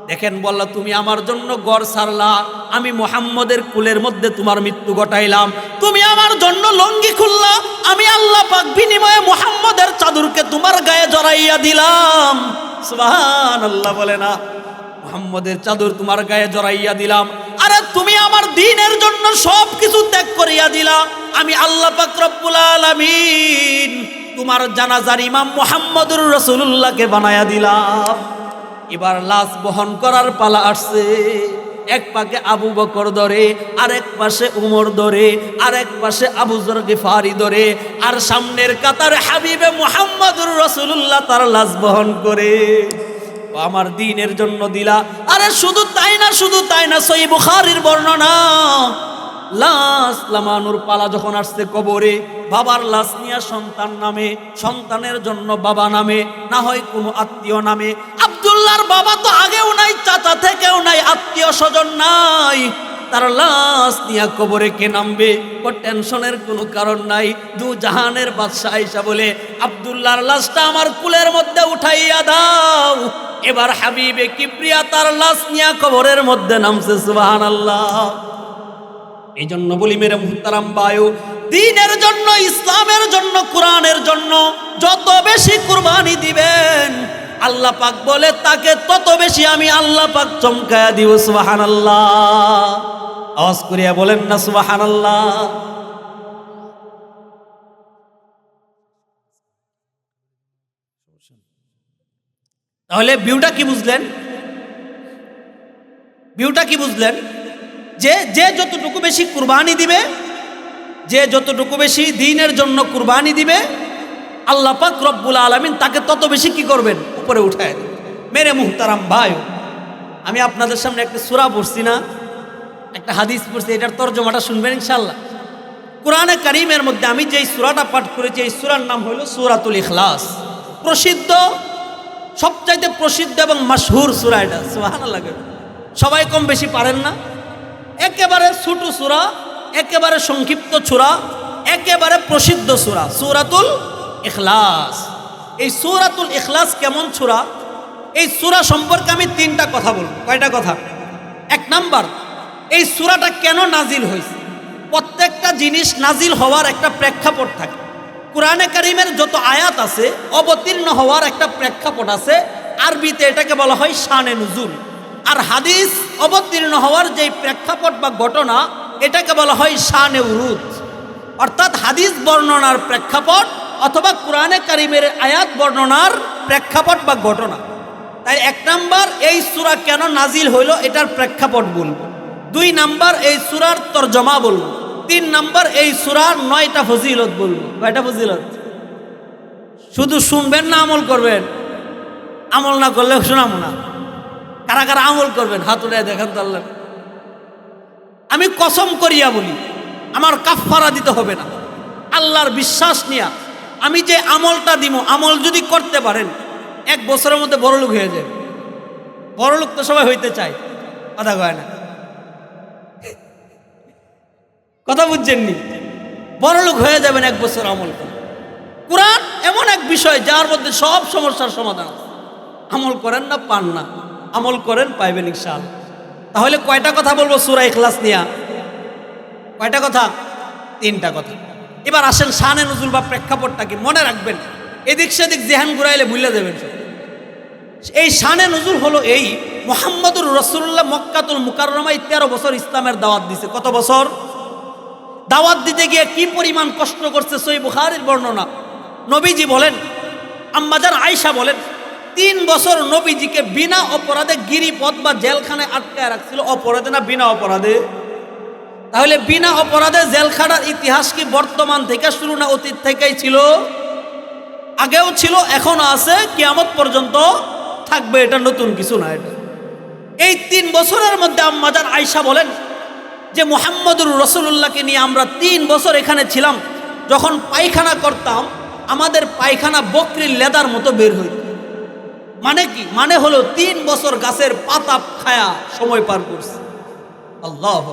দেখেন, বললা তুমি আমার জন্য ঘর ছাড়লা, আমি মুহাম্মদের কুলের মধ্যে তোমার মৃত্যু ঘটাইলাম। তুমি আমার জন্য লঙ্গি খুললা, আমি আল্লাহ পাক বিনিময়ে মুহাম্মদের চাদরকে তোমার গায়ে জড়াইয়া দিলাম। সুবহানাল্লাহ বলে না, মুহাম্মদের চাদর তোমার গায়ে জড়াইয়া দিলাম। আরে তুমি আমার দ্বীনের জন্য সব কিছু ত্যাগ করিয়া দিলা, আমি আল্লাহ পাক রব্বুল আলামিন তোমার জানাজার ইমাম মুহাম্মদুর রাসূলুল্লাহকে বানায়া দিলাম। এবার লাশ বহন করার পালা আসছে। এক পাকে আবু বকর ধরে, আরেক পাশে উমর ধরে, আরেক পাশে আবু যর গিফারি ধরে, আর সামনের কাতারে হাবিবে মুহাম্মদুর রাসূলুল্লাহ তার লাশ বহন করে। আমার দ্বীনের জন্য দিলা। আরে শুধু তাই না, শুধু তাই না, সহিহ বুখারীর বর্ণনা, লাশ নামানোর পালা যখন আসছে কবরে, বাবার লাশ নিয়ে সন্তান নামে, সন্তানের জন্য বাবা নামে, না হয় কোনো আত্মীয় নামে। আব্দুল্লাহর বাবা তো আগেও নাই, চাচা থেকেও নাই, আত্মীয় স্বজন নাই, তার লাশ নিয়ে কবরে কে নামবে? ও টেনশনের কোনো কারণ নাই। দু জাহানের বাদশা আয়েশা বলে, আব্দুল্লাহর লাশটা আমার কুলের মধ্যে উঠাইয়া দাও। এবার হাবিবে কিবরিয়া তার লাশ নিয়ে কবরের মধ্যে নামছে। সুবহানাল্লাহ। এই জন্য বলি মেরে মুহতারাম বায়ু, দ্বীনের জন্য, ইসলামের জন্য, কোরআনের জন্য যত বেশি কুরবানি দিবেন, আল্লাহ পাক বলে তাকে তত বেশি আমি আল্লাহ পাক চমকায়া দিব। সুবহানাল্লাহ। আওয়াজ করিয়া বলেন না সুবহানাল্লাহ। তাহলে ভিউটা কি বুঝলেন? ভিউটা কি বুঝলেন? যে যে যতটুকু বেশি কুরবানি দিবে, যে যতটুকু বেশি দ্বীনের জন্য কুরবানি দিবে, আল্লাহ পাক রব্বুল আলামিন তাকে তত বেশি কি করবেন? উপরে উঠায় দেবেন। মেরে মুহতারাম ভাই, আমি আপনাদের সামনে একটা সূরা পড়ছি না, একটা হাদিস পড়ছি, এটার তরজমাটা শুনবেন ইনশাআল্লাহ। কোরআনে কারীমের মধ্যে আমি যেই সূরাটা পাঠ করেছি, এই সূরার নাম হলো সূরাতুল ইখলাস। প্রসিদ্ধ, সবচাইতে প্রসিদ্ধ এবং মাশহুর সূরা এটা। সুবহানাল্লাহ। সবাই কম বেশি পারেন না। একেবারে ছোট সূরা, একেবারে সংক্ষিপ্ত সূরা, একেবারে প্রসিদ্ধ সূরা, সূরাতুল ইখলাস। এই সূরাতুল ইখলাস কেমন সূরা, এই সূরা সম্পর্কে আমি তিনটা কথা বলবো। কয়টা কথা? এক নাম্বার, এই সূরাটা কেন নাজিল হয়েছে? প্রত্যেকটা জিনিস নাজিল হওয়ার একটা প্রেক্ষাপট থাকে। কোরআনে কারীমের যত আয়াত আছে, অবতীর্ণ হওয়ার একটা প্রেক্ষাপট আছে। আরবিতে এটাকে বলা হয় শানে নুজুল। আর হাদিস অবতীর্ণ হওয়ার যে প্রেক্ষাপট বা ঘটনা, এটাকে বলা হয় শানে উরুদ। অর্থাৎ হাদিস বর্ণনার প্রেক্ষাপট অথবা কোরআনে কারীমের আয়াত বর্ণনার প্রেক্ষাপট বা ঘটনা। তাই এক নাম্বার, এই সূরা কেন নাজিল হইল এটার প্রেক্ষাপট বলবো। দুই নাম্বার, এই সূরার তরজমা বলবো। তিন নাম্বার, এই সূরার 9টা ফজিলত বলবো। কয়টা ফজিলত? শুধু শুনবেন না আমল করবেন? আমল না করলে শোনাবো না। কারা কারা আমল করবেন হাত উঠায় দেখান তো আল্লাহ। আমি কসম করিয়া বলি, আমার কাফারা দিতে হবে না। আল্লাহর বিশ্বাস নিয়া আমি যে আমলটা দিব, আমল যদি করতে পারেন 1 বছরের মধ্যে বড়লোক হয়ে যাবে। বড়লোক তো সবাই হইতে চায়, কথা কয় না, কথা বুঝছেননি? বড়লোক হয়ে যাবেন 1 বছর আমল করে। কোরআন এমন এক বিষয় যার মধ্যে সব সমস্যার সমাধান আছে। আমল করেন না, পান না, আমল করেন, পাইবেন ইনশাআল্লাহ। তাহলে কয়টা কথা বলবো সূরা ইখলাস নিয়া? কয়টা কথা? 3টা কথা। এবার আসেন শানে নুজুল বা প্রেক্ষাপটটা কি, মনে রাখবেন। এদিক সেদিক জেহান ঘুরাইলে ভুলে দেবেন। এই শানে নুজুল হলো এই, মুহাম্মদুর রাসূলুল্লাহ মক্কাতুল মুকাররমায় 13 বছর ইসলামের দাওয়াত দিছে। কত বছর? দাওয়াত দিতে গিয়ে কি পরিমাণ কষ্ট করছে সহিহ বুখারীর বর্ণনা। নবীজি বলেন, আম্মাজান আয়েশা বলেন, 3 বছর নবীজিকে বিনা অপরাধে গিরিপথ বা জেলখানায় আটকায় রাখছিল। অপরাধে না বিনা অপরাধে? তাহলে বিনা অপরাধে জেলখানার ইতিহাস কি বর্তমান থেকে শুরু না অতীত থেকেই ছিল? আগেও ছিল, এখনো আছে, কিয়ামত পর্যন্ত থাকবে, এটা নতুন কিছু না। এটা এই 3 বছরের মধ্যে আম্মাজান আয়েশা বলেন যে মুহাম্মদুর রাসূলুল্লাহকে নিয়ে আমরা 3 বছর এখানে ছিলাম। যখন পায়খানা করতাম আমাদের পায়খানা বকরির লেদার মতো বের হইত। মানে কি? মানে হলো 3 বছর গাছের পাতা খায়া সময় পার করছে। আল্লাহ।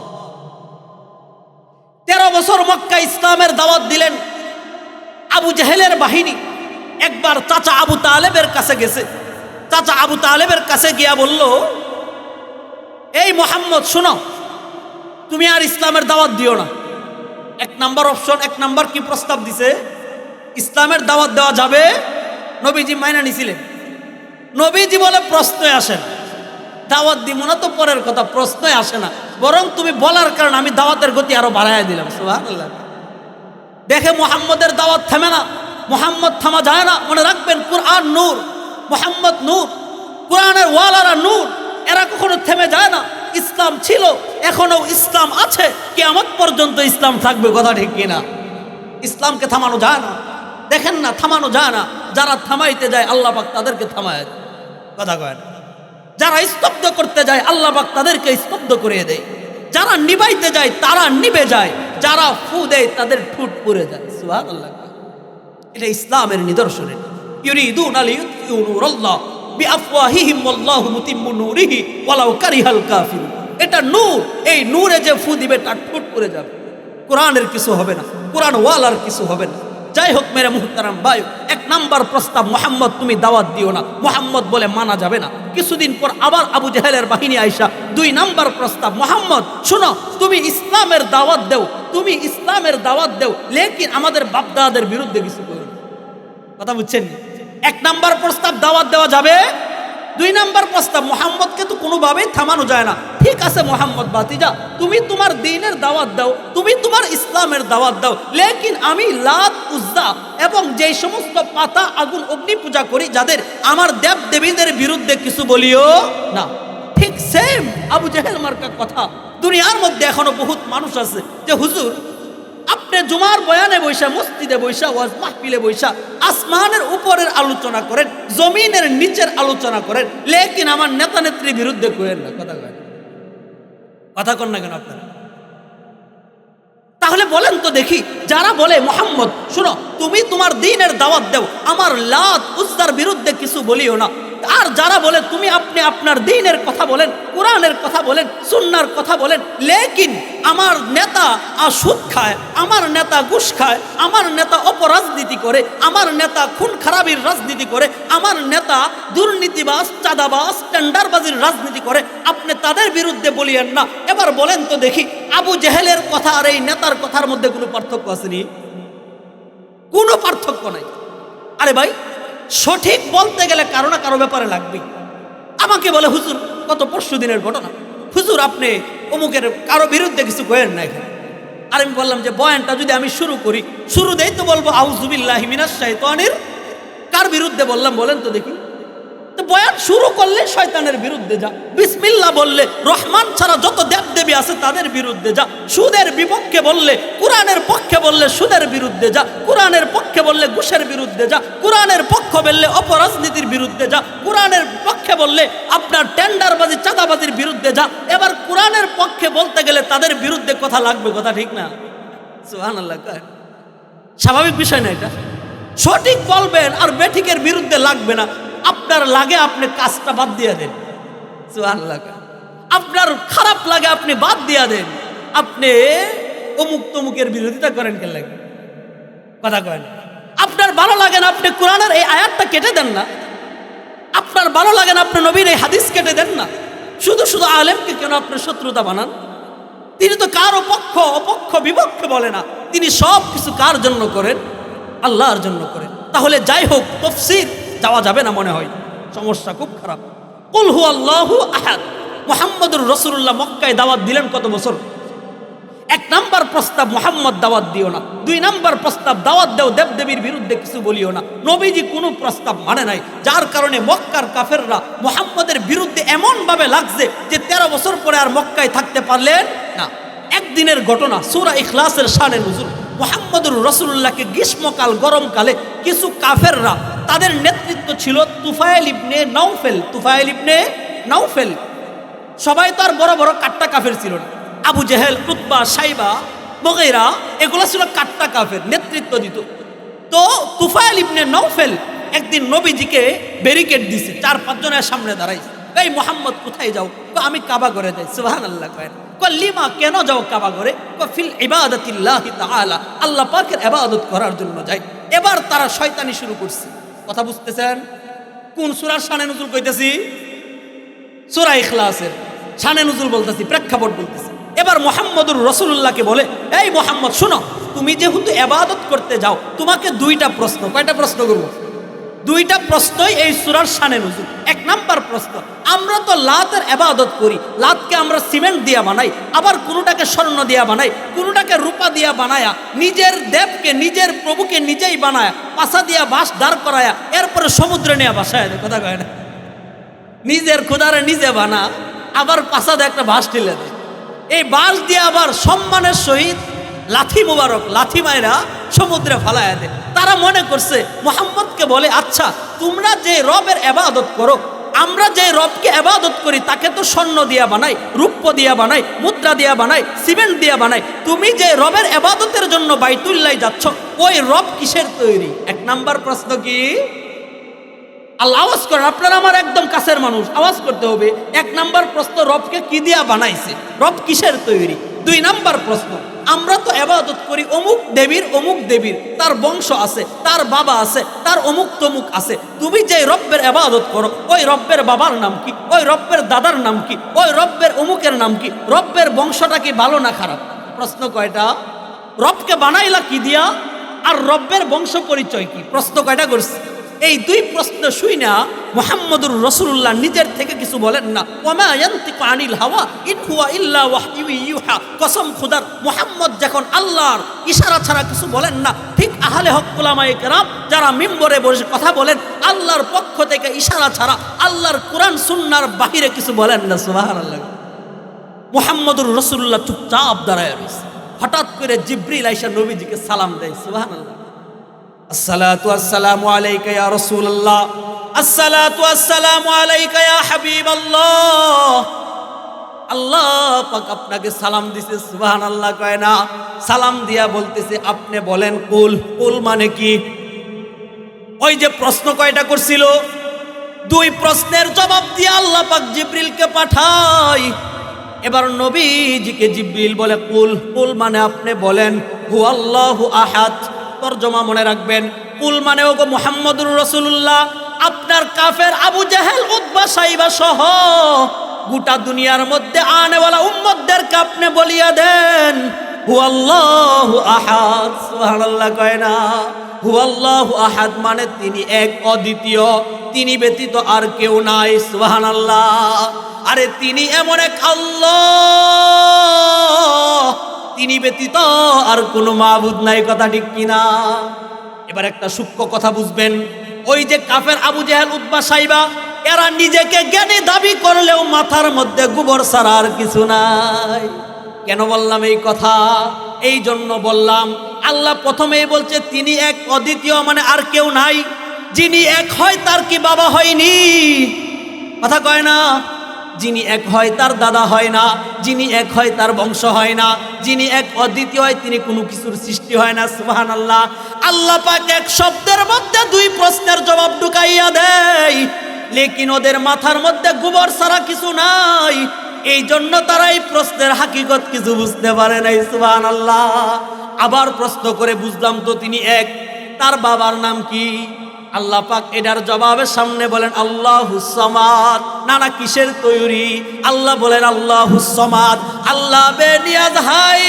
13 বছর মক্কা ইসলামের দাওয়াত দিলেন। আবু জাহেলের বাহিনী একবার চাচা আবু তালেবের কাছে গেছে। চাচা আবু তালেবের কাছে গিয়া বলল, এই মুহাম্মদ শুনো, তুমি আর ইসলামের দাওয়াত দিও না। 1 নাম্বার অপশন, 1 নাম্বার কি প্রস্তাব দিছে? ইসলামের দাওয়াত দেওয়া যাবে। নবীজি মাইনা নিছিলেন। নবীজি বলে প্রশ্নই আসে না, দাওয়াত দিব না তো পরের কথা, প্রশ্নই আসে না, বরং তুমি বলার কারণে আমি দাওয়াতের গতি আরো বাড়াইয়া দিলাম। সুবহানাল্লাহ। দেখে মুহাম্মদের দাওয়াত থেমে না, মুহাম্মদ থামা যায় না। মনে রাখবেন, কুরআন নূর, মুহাম্মদ নূর, কোরআনের ওয়ালারা নূর, এরা কখনো থেমে যায় না। ইসলাম ছিল, এখনো ইসলাম আছে, কিয়ামত পর্যন্ত ইসলাম থাকবে। কথা ঠিক কিনা? ইসলামকে থামানো যায় না। দেখেন না, থামানো যায় না। যারা থামাইতে যায় আল্লাহ পাক তাদেরকে থামায় দেয়। কথা কয় না? যারা স্তব্ধ করতে যায় আল্লাহ পাক তাদেরকে স্তব্ধ করে দেয়। যারা নিবাইতে যায় তারা নিবে যায়, যারা ফু দেয় তাদের ঠুট পুড়ে যায়। সুবহানাল্লাহ। এটা ইসলামের নিদর্শন। ইউরিদুনা লিইউতফিউ নূরাল্লাহ বিআফওয়াহিহিম ওয়াল্লাহু মুতিম্মু নূরিহি ওয়ালাউ কারিহাল কাফিরুন। এটা নূর, এই নূরে যে ফু দিবে তার ঠুট পুড়ে যাবে। কোরআনের কিছু হবে না, কোরআন ওয়ালার কিছু হবে না। যাই হোক মেরে মুহতারাম ভাই, 1 নাম্বার প্রস্তাব, মুহাম্মদ তুমি দাওয়াত দিও না। মুহাম্মদ বলে মানা যাবে না। কিছুদিন পর আবার আবু জাহেলের বাহিনী আয়েশা, 2 নাম্বার প্রস্তাব, মুহাম্মদ শুনো, তুমি ইসলামের দাওয়াত দেও, তুমি ইসলামের দাওয়াত দেও, লেকিন আমাদের বাপদাদাদের বিরুদ্ধে কিছু করো না। কথা বুঝছেন? 1 নাম্বার প্রস্তাব দাওয়াত দেওয়া যাবে। 2 নাম্বার প্রস্তাব, মুহাম্মদকে তো কোনোভাবেই থামানো যায় না। ঠিক আছে মুহাম্মদ বাতিজা, তুমি তোমার দ্বীনের দাওয়াত দাও, তুমি তোমার ইসলামের দাওয়াত দাও, লেকিন আমি লাত উজ্জা এবং যেই সমস্ত পাতা আগুন অগ্নি পূজা করি যাদের, আমার দেব দেবীদের বিরুদ্ধে কিছু বলিও না। ঠিক সেম আবু জাহেল মার্কা কথা। দুনিয়ার মধ্যে এখনো বহুত মানুষ আছে যে হুজুর আপনি জুমার বয়ানে বৈশা, মসজিদে বৈশা, ওয়াজ মাহফিলে বৈশা আসমানের উপরের আলোচনা করেন, জমিনের নিচের আলোচনা করেন, লেকিন আমার নেতা নেত্রীর বিরুদ্ধে করেন না। কথা কয়, কথা কন না কেন আপনারা? তাহলে বলেন তো দেখি, যারা বলে মুহাম্মদ শুনো তুমি তোমার দ্বীনের দাওয়াত দাও, আমার লাত উজ্জার বিরুদ্ধে কিছু বলিও না, আর যারা বলে তুমি আপনি আপনার দ্বীনের কথা বলেন, কোরআনের কথা বলেন, সুন্নাহর কথা বলেন, লেকিন আমার নেতা সুদ খায়, আমার নেতা ঘুষ খায়, আমার নেতা অপরাজনীতি করে, আমার নেতা খুন খারাপির রাজনীতি করে, আমার নেতা দুর্নীতিবাজ, চাঁদাবাজ, টেন্ডারবাজির রাজনীতি করে, আপনি তাদের বিরুদ্ধে বলিয়েন না। এবার বলেন তো দেখি, আবু জেহেলের কথা আর এই নেতার কথার মধ্যে কোনো পার্থক্য আসেনি? কোনো পার্থক্য নাই। আরে ভাই, সঠিক বলতে গেলে কারো না কারো ব্যাপারে লাগবে। আমাকে বলে হুজুর, কত পরশু দিনের ঘটনা, হুজুর আপনি অমুকের কারো বিরুদ্ধে কিছু করেন না এখানে। আর আমি বললাম যে বয়ানটা যদি আমি শুরু করি, শুরুতেই তো বলবো আউযুবিল্লাহি মিনাশ শাইতানির, কার বিরুদ্ধে বললাম বলেন তো দেখি? তো বয়ান শুরু করলে শয়তানের বিরুদ্ধে যা, বিসমিল্লাহ বললে রহমান ছাড়া যত দেব দেবী আছে তাদের বিরুদ্ধে যা, সুদের বিপক্ষে বললে, কোরআনের পক্ষে বললে সুদের বিরুদ্ধে যা, কোরআনের পক্ষে বললে ঘুষের বিরুদ্ধে যা, কোরআনের পক্ষ বললে অপরাজনীতির বিরুদ্ধে যা, কোরআনের পক্ষে বললে আপনার টেন্ডারবাজি চাঁদাবাজির বিরুদ্ধে যা। এবার কোরআনের পক্ষে বলতে গেলে তাদের বিরুদ্ধে কথা লাগবে। কথা ঠিক না? সুবহানাল্লাহ। স্বাভাবিক বিষয় না এটা? সঠিক বলবেন আর বেঠিকের বিরুদ্ধে লাগবে না। আপনার লাগে আপনি কাজটা বাদ দিয়ে দেন। সুবহানাল্লাহ। আপনার খারাপ লাগে আপনি বাদ দিয়ে দেন। আপনি অমুক তমুকের বিরোধিতা করেন কেন লাগে? কথা কয় না। আপনার ভালো লাগে না আপনি কোরআনের এই আয়াতটা কেটে দেন না। আপনার ভালো লাগে না আপনি নবীর এই হাদিস কেটে দেন না। শুধু শুধু আলেমকে কেন আপনি শত্রুতা বানান? তিনি তো কারো পক্ষ অপক্ষ বিপক্ষে বলে না, তিনি সব কিছু কার জন্য করেন? আল্লাহর জন্য করেন। তাহলে যাই হোক, তাফসীর যাওয়া যাবে না মনে হয়, সমস্যা খুব খারাপ। কুল হু আল্লাহু আহাদ, মুহাম্মদুর রাসূলুল্লাহ মক্কায় দাওয়াত দিলেন কত বছর? 1 নাম্বার প্রস্তাব, মুহাম্মদ দাওয়াত দিও না। 2 নাম্বার প্রস্তাব, দাওয়াত দাও দেবদেবীর বিরুদ্ধে কিছু বলিও না। নবীজি কোনো প্রস্তাব মানে নাই, যার কারণে মক্কার কাফেররা মুহাম্মদের বিরুদ্ধে এমন ভাবে লাগছে যে 13 বছর পরে আর মক্কায় থাকতে পারলেন না। একদিনের ঘটনা, সূরা ইখলাসের শানে নুজুল। মুহাম্মদুর রাসূলুল্লাহকে গ্রীষ্মকাল গরমকালে কিছু কাফেররা, তাদের নেতৃত্ব ছিল তুফাইল ইবনে নাউফেল। তুফাইল ইবনে নাউফেল, সবাই তো আর বড় বড় কাট্টা কাফের ছিল না। আবু জেহেল, উতবা, সাইবা, মুগীরা, এগুলো ছিল কাট্টা কাফের, নেতৃত্ব দিত। তো তুফাইল ইবনে নাউফেল একদিন নবীজিকে ব্যারিকেড দিছে, 4-5 জনের সামনে দাঁড়াইছে। এই মুহাম্মদ কোথায় যাও? আমি কাবা ঘরে যাই। সুবহানাল্লাহ কয় না। লিমা, কেন যাও কাবা ঘরে? ফিল ইবাদাতিল্লাহি তাআলা, আল্লাহ পাকের ইবাদত করার জন্য যাই। এবার তারা শয়তানি শুরু করছে। কথা বুঝতেছেন? কোন সূরার শানে নুজুল কইতেছি? সূরা ইখলাসের শানে নুজুল বলতেছি, প্রেক্ষাপট বলতেছি। এবার মুহাম্মদুর রাসূলুল্লাহকে বলে, এই মুহাম্মদ শুনো, তুমি যেহেতু ইবাদত করতে যাও, তোমাকে 2টা প্রশ্ন। কয়টা প্রশ্ন করব? 2টা প্রশ্নই এই সূরার শানে নুজুল। 1 নাম্বার প্রশ্ন, আমরা তো লাতের ইবাদত করি, লাতকে আমরা সিমেন্ট দিয়া বানাই, আবার কোনোটাকে স্বর্ণ দিয়া বানাই, কোনোটাকে রূপা দিয়া বানায়া, নিজের দেবকে, নিজের প্রভুকে নিজেই বানায়া, পাছা দিয়া বাঁশ দাঁড় করায়া, এরপরে সমুদ্রে নিয়ে বাসায় দেয়। কথা কয় না? নিজের খোদারে নিজে বানা, আবার পাছাতে একটা বাঁশ ঢেলে দেয়। এই বাঁশ দিয়ে আবার সম্মানের সহিত লাথি মুবারক, লাথি মায়েরা সমুদ্রে ফালায়া দেয়। তারা মনে করছে, মুহাম্মদকে বলে, আচ্ছা তোমরা যে রবের ইবাদত করো, আমরা যে রবকে ইবাদত করি তাকে তো স্বর্ণ দিয়া বানাই, রূপ্য দিয়া বানাই, মুদ্রা দিয়া বানাই, সিমেন্ট দিয়া বানাই, তুমি যে রবের ইবাদতের জন্য বাইতুল্লাহ যাচ্ছ, ওই রব কিসের তৈরি? 1 নাম্বার প্রশ্ন কি? আল্লাহ আওয়াজ করেন, আপনারা আমার একদম কাছের মানুষ, আওয়াজ করতে হবে। 1 নাম্বার প্রশ্ন, রবকে কি দিয়া বানাইছে, রব কিসের তৈরি? 2 নাম্বার প্রশ্ন, আমরা তো ইবাদত করি অমুক দেবীর, তার বংশ আছে, তার বাবা আছে, তার অমুক তমুক আছে, তুমি যে রব্বের ইবাদত করো, ওই রব্বের বাবার নাম কি, ওই রব্বের দাদার নাম কি, ওই রব্বের অমুকের নাম কি, রব্বের বংশটা কি ভালো না খারাপ? প্রশ্ন কয়টা? রবকে বানাইলা কি দিয়া, আর রব্বের বংশ পরিচয় কি? প্রশ্ন কয়টা করছে? এই 2 প্রশ্ন শুই না মুহাম্মদুর রাসূলুল্লাহ নিজের থেকে কিছু বলেন না। ওয়ামা ইয়ানতিকু আনিল হাওয়া ইন হুয়া ইল্লা ওয়াহয়ু ইউহা। কসম খোদার, মুহাম্মদ যখন আল্লাহর ইশারা ছাড়া কিছু বলেন না, ঠিক আহলে হক উলামায়ে কেরাম যারা মিম্বরে বসে কথা বলেন, আল্লাহর পক্ষ থেকে ইশারা ছাড়া, আল্লাহর কোরআন সুন্নাহর বাহিরে কিছু বলেন না। সুবহানাল্লাহ। মুহাম্মদুর রাসূলুল্লাহ চুপচাপ দাঁড়ায় রয়েছে। হঠাৎ করে জিবরিল আইসা নবীজিকে সালাম দেয়। সুবহানাল্লাহ। আসসালাতু আসসালামু আলাইকা ইয়া রাসূলুল্লাহ, আসসালাতু আসসালামু আলাইকা ইয়া হাবিবাল্লাহ। আল্লাহ পাক আপনাকে সালাম দিছে। সুবহানাল্লাহ কয় না, সালাম দিয়া বলতেছে, আপনি বলেন কুল। কুল মানে কি? ওই যে প্রশ্ন কয়টা করছিল, 2 প্রশ্নের জবাব দিয়ে আল্লাহ পাক জিবরিলকে পাঠায়। এবার নবীজিকে জিবরিল বলে কুল। কুল মানে আপনি বলেন হু আল্লাহু আহাদ। তরজমা মনে রাখবেন, কুল মানে ওগো মুহাম্মদুর রাসূলুল্লাহ, আপনার কাফের আবু জেহেল, উতবা, সাইবা সহ গোটা দুনিয়ার মধ্যে আনেওয়ালা উম্মতদেরকে আপনি বলিয়া দেন হু আল্লাহু আহাদ। সুবহানাল্লাহ কয় না? হু আল্লাহু আহাদ মানে তিনি এক, অদ্বিতীয়, তিনি ব্যতীত আর কেউ নাই। সুবহানাল্লাহ। আরে তিনি এমন এক আল্লাহ, তিনি ব্যতীত আর কোনো মাবুদ নাই। কথা ঠিক কিনা? এবার একটা সূক্ষ্ম কথা বুঝবেন, ওই যে কাফের আবু জেহেল, উতবা, সাইবা, এরা নিজেকে জ্ঞানী দাবি করলেও মাথার মধ্যে গোবর ছাড়া আর কিছু নাই। কেন বললাম এই কথা? এই জন্য বললাম, আল্লাহ প্রথমেই বলছে তিনি এক, অদ্বিতীয় মানে আর কেউ নাই। যিনি এক হয় তার কি বাবা হয়নি? কথা কয় না? যিনি এক হয় তার দাদা হয় না, যিনি এক হয় তার বংশ হয় না, যিনি এক অদ্বিতীয় হয় তিনি কোনো কিছুর সৃষ্টি হয় না। সুবহানাল্লাহ। আল্লাহ পাক এক শব্দের মধ্যে 2 প্রশ্নের জবাব ঢুকাইয়া দেয়, লেকিন ওদের মাথার মধ্যে গোবর ছাড়া কিছু নাই। এই জন্য তারা এই প্রশ্নের হাকিকত কিছু বুঝতে পারে নাই। সুবহানাল্লাহ। আবার প্রশ্ন করে বুঝলাম তো তিনি এক, তার বাবার নাম কি? আল্লাহ পাক এটার জবাবের সামনে বলেন আল্লাহুস সামাদ। না না, কিসের তৈরি? আল্লাহ বলেন আল্লাহুস সামাদ, আল্লাহ বেনিয়াজ হাই,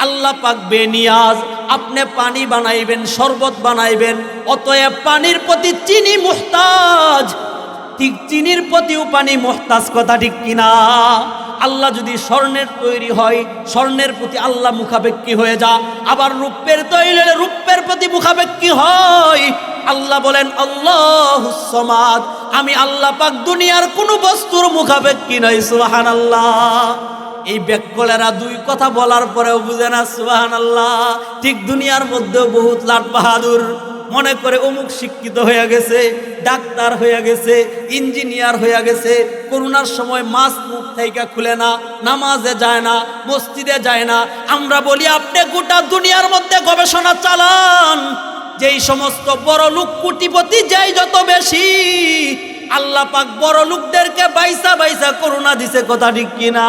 আল্লাহ পাক বেনিয়াজ, আপনি পানি বানাইবেন, শরবত বানাইবেন, অতএব পানির প্রতি চিনি মুহতাজ, ঠিক চিনির প্রতিও পানি মুহতাজ, কথা ঠিক কিনা? আল্লাহ যদি স্বর্ণের তৈরি হয়, স্বর্ণের প্রতি আল্লাহ মুখাপেক্ষী হয়ে যা, আবার রূপের তৈরি হলে রূপের প্রতি মুখাপেক্ষী হয়। আল্লাহ বলেন আল্লাহুস সামাদ, আমি আল্লাহ পাক দুনিয়ার কোনো বস্তুর মুখাপেক্ষী নই। সুবহানাল্লাহ। এই ব্যাককলেরা দুই কথা বলার পরেও বুঝে না। সুবহানাল্লাহ। ঠিক দুনিয়ার মধ্যেও বহুত লাট বাহাদুর, মনে করে অমুক শিক্ষিত হয়ে গেছে, ডাক্তার হয়ে গেছে, ইঞ্জিনিয়ার হয়ে গেছে, করোনার সময় মাস্ক মুখ থেকে খুলে না, নামাজে যায় না, মসজিদে যায় না। আমরা বলি আপনি গোটা দুনিয়ার মধ্যে গবেষণা চালান, যেই সমস্ত বড় লোক কোটিপতি যাই যত বেশি, আল্লাহ পাক বড় লোকদেরকে বাইসা বাইসা করোনা দিছে, কথা ঠিক কিনা?